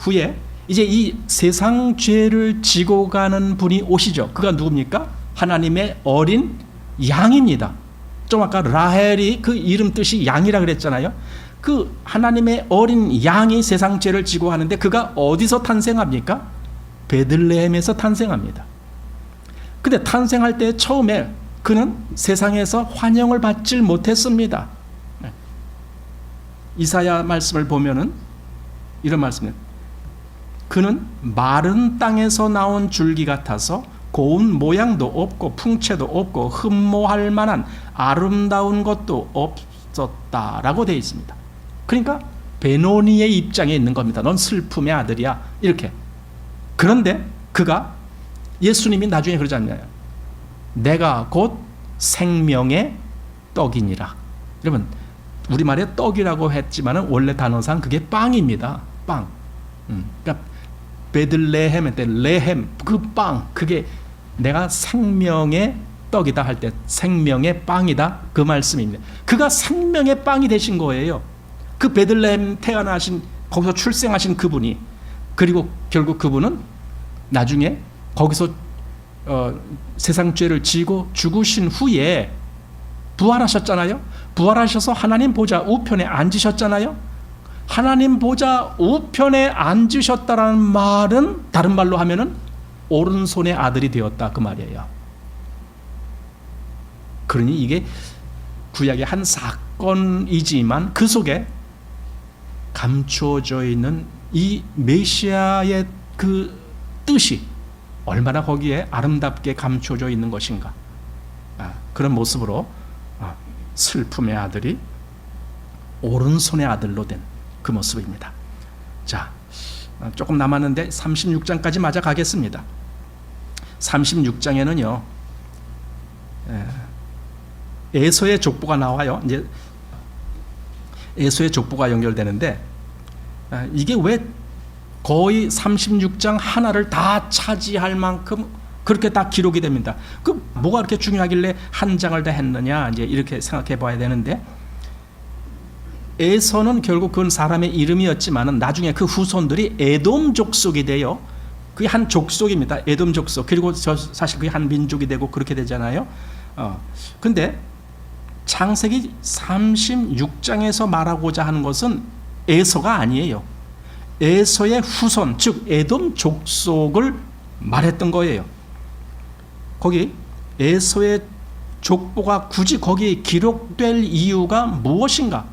A: 후에 이제 이 세상 죄를 지고 가는 분이 오시죠. 그가 누굽니까? 하나님의 어린 양입니다. 좀 아까 라헬이 그 이름 뜻이 양이라 그랬잖아요. 그 하나님의 어린 양이 세상 죄를 지고 하는데 그가 어디서 탄생합니까? 베들레헴에서 탄생합니다. 근데 탄생할 때 처음에 그는 세상에서 환영을 받질 못했습니다. 이사야 말씀을 보면은 이런 말씀이에요. 그는 마른 땅에서 나온 줄기 같아서 고운 모양도 없고 풍채도 없고 흠모할 만한 아름다운 것도 없었다라고 되어 있습니다. 그러니까 베노니의 입장에 있는 겁니다. 넌 슬픔의 아들이야, 이렇게. 그런데 그가, 예수님이 나중에 그러잖아요. 내가 곧 생명의 떡이니라. 여러분, 우리말에 떡이라고 했지만 원래 단어상 그게 빵입니다. 빵. 그러니까 베들레헴 때 레헴, 그 빵, 그게 내가 생명의 떡이다 할 때 생명의 빵이다, 그 말씀입니다. 그가 생명의 빵이 되신 거예요. 그 베들레헴 태어나신, 거기서 출생하신 그분이, 그리고 결국 그분은 나중에 거기서 세상 죄를 지고 죽으신 후에 부활하셨잖아요. 부활하셔서 하나님 보좌 우편에 앉으셨잖아요. 하나님 보좌 우편에 앉으셨다라는 말은 다른 말로 하면은 오른손의 아들이 되었다, 그 말이에요. 그러니 이게 구약의 한 사건이지만 그 속에 감추어져 있는 이 메시아의 그 뜻이 얼마나 거기에 아름답게 감추어져 있는 것인가. 그런 모습으로 슬픔의 아들이 오른손의 아들로 된 그 모습입니다. 자, 조금 남았는데 36장까지 맞아 가겠습니다. 36장에는요 에서의 족보가 나와요. 이제 에서의 족보가 연결되는데 이게 왜 거의 36장 하나를 다 차지할 만큼 그렇게 다 기록이 됩니다. 그 뭐가 그렇게 중요하길래 한 장을 다 했느냐, 이제 이렇게 생각해 봐야 되는데, 에서는 결국 그건 사람의 이름이었지만은 나중에 그 후손들이 에돔 족속이 돼요. 그게 한 족속입니다. 에돔 족속. 그리고 사실 그게 한 민족이 되고 그렇게 되잖아요. 근데 창세기 36장에서 말하고자 하는 것은 에서가 아니에요. 에서의 후손, 즉 에돔 족속을 말했던 거예요. 거기 에서의 족보가 굳이 거기에 기록될 이유가 무엇인가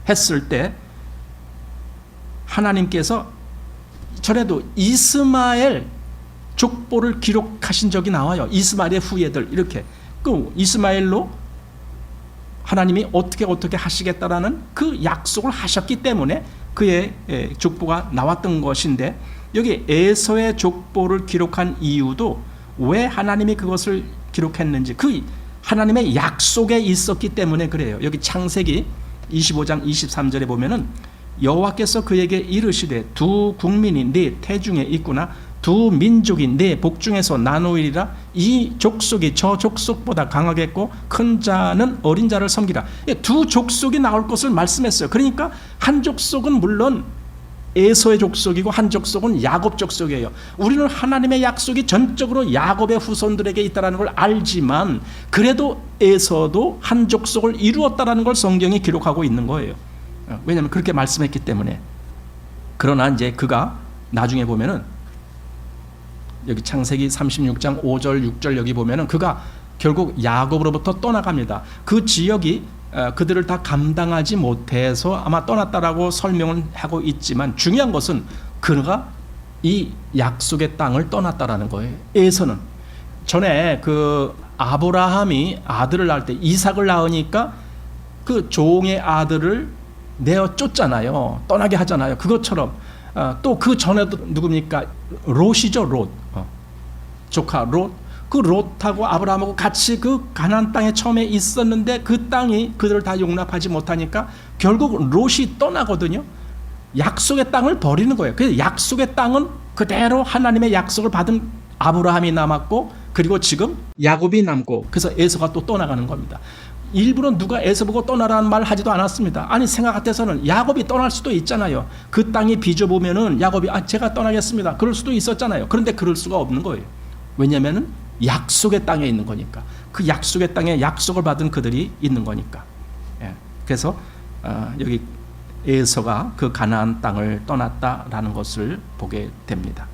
A: 했을 때 하나님께서 전에도 이스마엘 족보를 기록하신 적이 나와요. 이스마엘의 후예들 이렇게 그 이스마엘로 하나님이 어떻게 하시겠다라는 그 약속을 하셨기 때문에 그의 족보가 나왔던 것인데 여기 에서의 족보를 기록한 이유도 왜 하나님이 그것을 기록했는지 그 하나님의 약속에 있었기 때문에 그래요. 여기 창세기 25장 23절에 보면은 여호와께서 그에게 이르시되 두 국민이 네 태중에 있구나 두 민족이 네 복중에서 나누리라 이 족속이 저 족속보다 강하겠고 큰 자는 어린 자를 섬기라. 두 족속이 나올 것을 말씀했어요. 그러니까 한 족속은 물론 에서의 족속이고 한 족속은 야곱 족속이에요. 우리는 하나님의 약속이 전적으로 야곱의 후손들에게 있다는 걸 알지만 그래도 에서도 한 족속을 이루었다는 걸 성경이 기록하고 있는 거예요. 왜냐하면 그렇게 말씀했기 때문에. 그러나 이제 그가 나중에 보면은 여기 창세기 36장 5절 6절 여기 보면은 그가 결국 야곱으로부터 떠나갑니다. 그 지역이 그들을 다 감당하지 못해서 아마 떠났다라고 설명을 하고 있지만 중요한 것은 그가 이 약속의 땅을 떠났다라는 거예요. 에서는 전에 그 아브라함이 아들을 낳을 때 이삭을 낳으니까 그 종의 아들을 내어 쫓잖아요. 떠나게 하잖아요. 그것처럼 또 그 전에도 누굽니까? 롯이죠. 롯. 조카 롯. 그 롯하고 아브라함하고 같이 그 가나안 땅에 처음에 있었는데 그 땅이 그들을 다 용납하지 못하니까 결국 롯이 떠나거든요. 약속의 땅을 버리는 거예요. 그래서 약속의 땅은 그대로 하나님의 약속을 받은 아브라함이 남았고 그리고 지금 야곱이 남고 그래서 에서가 또 떠나가는 겁니다. 일부러 누가 에서 보고 떠나라는 말 하지도 않았습니다. 아니 생각 같아서는 야곱이 떠날 수도 있잖아요. 그 땅이 빚어보면은 야곱이 제가 떠나겠습니다. 그럴 수도 있었잖아요. 그런데 그럴 수가 없는 거예요. 왜냐하면은 약속의 땅에 있는 거니까. 그 약속의 땅에 약속을 받은 그들이 있는 거니까. 그래서 여기 에서가 그 가나안 땅을 떠났다라는 것을 보게 됩니다.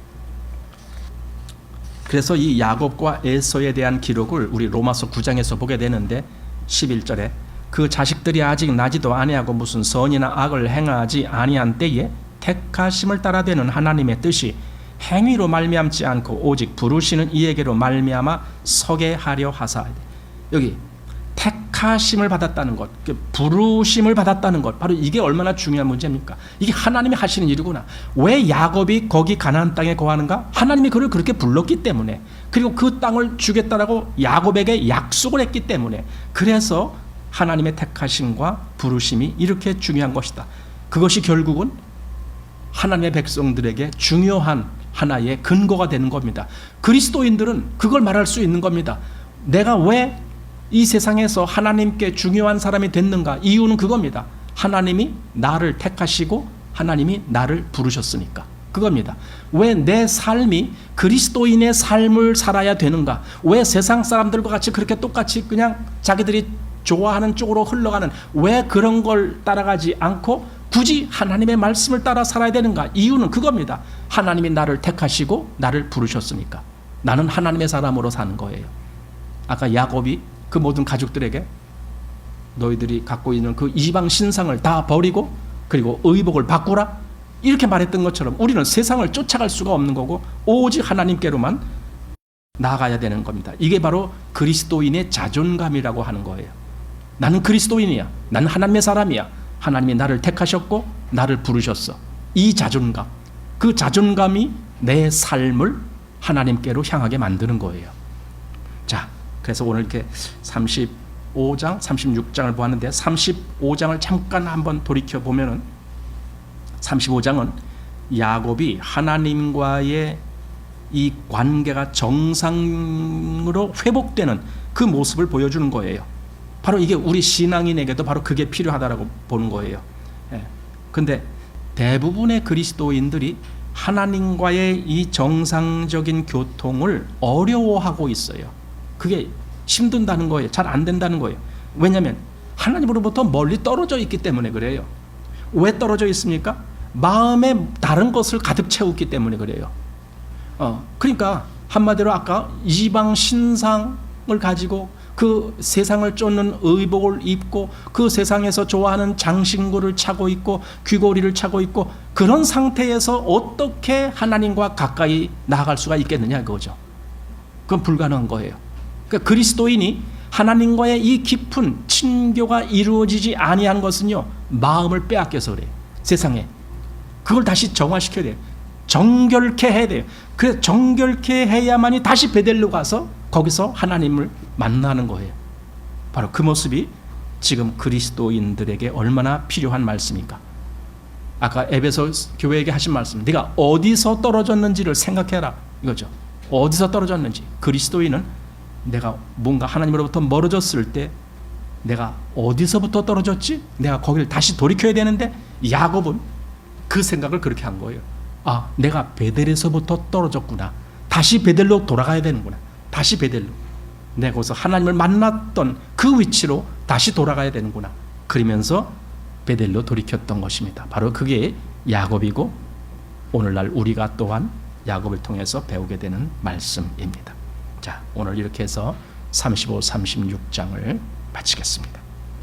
A: 그래서 이 야곱과 에서에 대한 기록을 우리 로마서 9장에서 보게 되는데 11절에 그 자식들이 아직 나지도 아니하고 무슨 선이나 악을 행하지 아니한 때에 택하심을 따라 되는 하나님의 뜻이 행위로 말미암지 않고 오직 부르시는 이에게로 말미암아 서게 하려 하사. 여기 택하심을 받았다는 것, 부르심을 받았다는 것, 바로 이게 얼마나 중요한 문제입니까? 이게 하나님이 하시는 일이구나. 왜 야곱이 거기 가나안 땅에 거하는가? 하나님이 그를 그렇게 불렀기 때문에, 그리고 그 땅을 주겠다라고 야곱에게 약속을 했기 때문에, 그래서 하나님의 택하심과 부르심이 이렇게 중요한 것이다. 그것이 결국은 하나님의 백성들에게 중요한 하나의 근거가 되는 겁니다. 그리스도인들은 그걸 말할 수 있는 겁니다. 내가 왜 이 세상에서 하나님께 중요한 사람이 됐는가? 이유는 그겁니다. 하나님이 나를 택하시고 하나님이 나를 부르셨으니까. 그겁니다. 왜 내 삶이 그리스도인의 삶을 살아야 되는가? 왜 세상 사람들과 같이 그렇게 똑같이 그냥 자기들이 좋아하는 쪽으로 흘러가는, 왜 그런 걸 따라가지 않고 굳이 하나님의 말씀을 따라 살아야 되는가? 이유는 그겁니다. 하나님이 나를 택하시고 나를 부르셨으니까. 나는 하나님의 사람으로 사는 거예요. 아까 야곱이 그 모든 가족들에게 너희들이 갖고 있는 그 이방 신상을 다 버리고 그리고 의복을 바꾸라 이렇게 말했던 것처럼 우리는 세상을 쫓아갈 수가 없는 거고 오직 하나님께로만 나아가야 되는 겁니다. 이게 바로 그리스도인의 자존감이라고 하는 거예요. 나는 그리스도인이야. 나는 하나님의 사람이야. 하나님이 나를 택하셨고 나를 부르셨어. 이 자존감, 그 자존감이 내 삶을 하나님께로 향하게 만드는 거예요. 자, 그래서 오늘 이렇게 35장, 36장을 보았는데 35장을 잠깐 한번 돌이켜 보면은 35장은 야곱이 하나님과의 이 관계가 정상으로 회복되는 그 모습을 보여주는 거예요. 바로 이게 우리 신앙인에게도 바로 그게 필요하다라고 보는 거예요. 근데 대부분의 그리스도인들이 하나님과의 이 정상적인 교통을 어려워하고 있어요. 그게 힘든다는 거예요. 잘 안 된다는 거예요. 왜냐하면 하나님으로부터 멀리 떨어져 있기 때문에 그래요. 왜 떨어져 있습니까? 마음에 다른 것을 가득 채웠기 때문에 그래요. 그러니까 한마디로 아까 이방 신상을 가지고 그 세상을 쫓는 의복을 입고 그 세상에서 좋아하는 장신구를 차고 있고 귀고리를 차고 있고 그런 상태에서 어떻게 하나님과 가까이 나아갈 수가 있겠느냐 그거죠. 그건 불가능한 거예요. 그러니까 그리스도인이 하나님과의 이 깊은 친교가 이루어지지 아니한 것은요, 마음을 빼앗겨서 그래요. 세상에. 그걸 다시 정화시켜야 돼요. 정결케 해야 돼요. 그래서 정결케 해야만이 다시 베델로 가서 거기서 하나님을 만나는 거예요. 바로 그 모습이 지금 그리스도인들에게 얼마나 필요한 말씀입니까? 아까 에베소 교회에게 하신 말씀, 네가 어디서 떨어졌는지를 생각해라 이거죠. 어디서 떨어졌는지. 그리스도인은 내가 뭔가 하나님으로부터 멀어졌을 때 내가 어디서부터 떨어졌지? 내가 거기를 다시 돌이켜야 되는데 야곱은 그 생각을 그렇게 한 거예요. 아, 내가 베델에서부터 떨어졌구나. 다시 베델로 돌아가야 되는구나. 다시 베델로. 내가 거기서 하나님을 만났던 그 위치로 다시 돌아가야 되는구나. 그러면서 베델로 돌이켰던 것입니다. 바로 그게 야곱이고 오늘날 우리가 또한 야곱을 통해서 배우게 되는 말씀입니다. 자, 오늘 이렇게 해서 35, 36장을 마치겠습니다.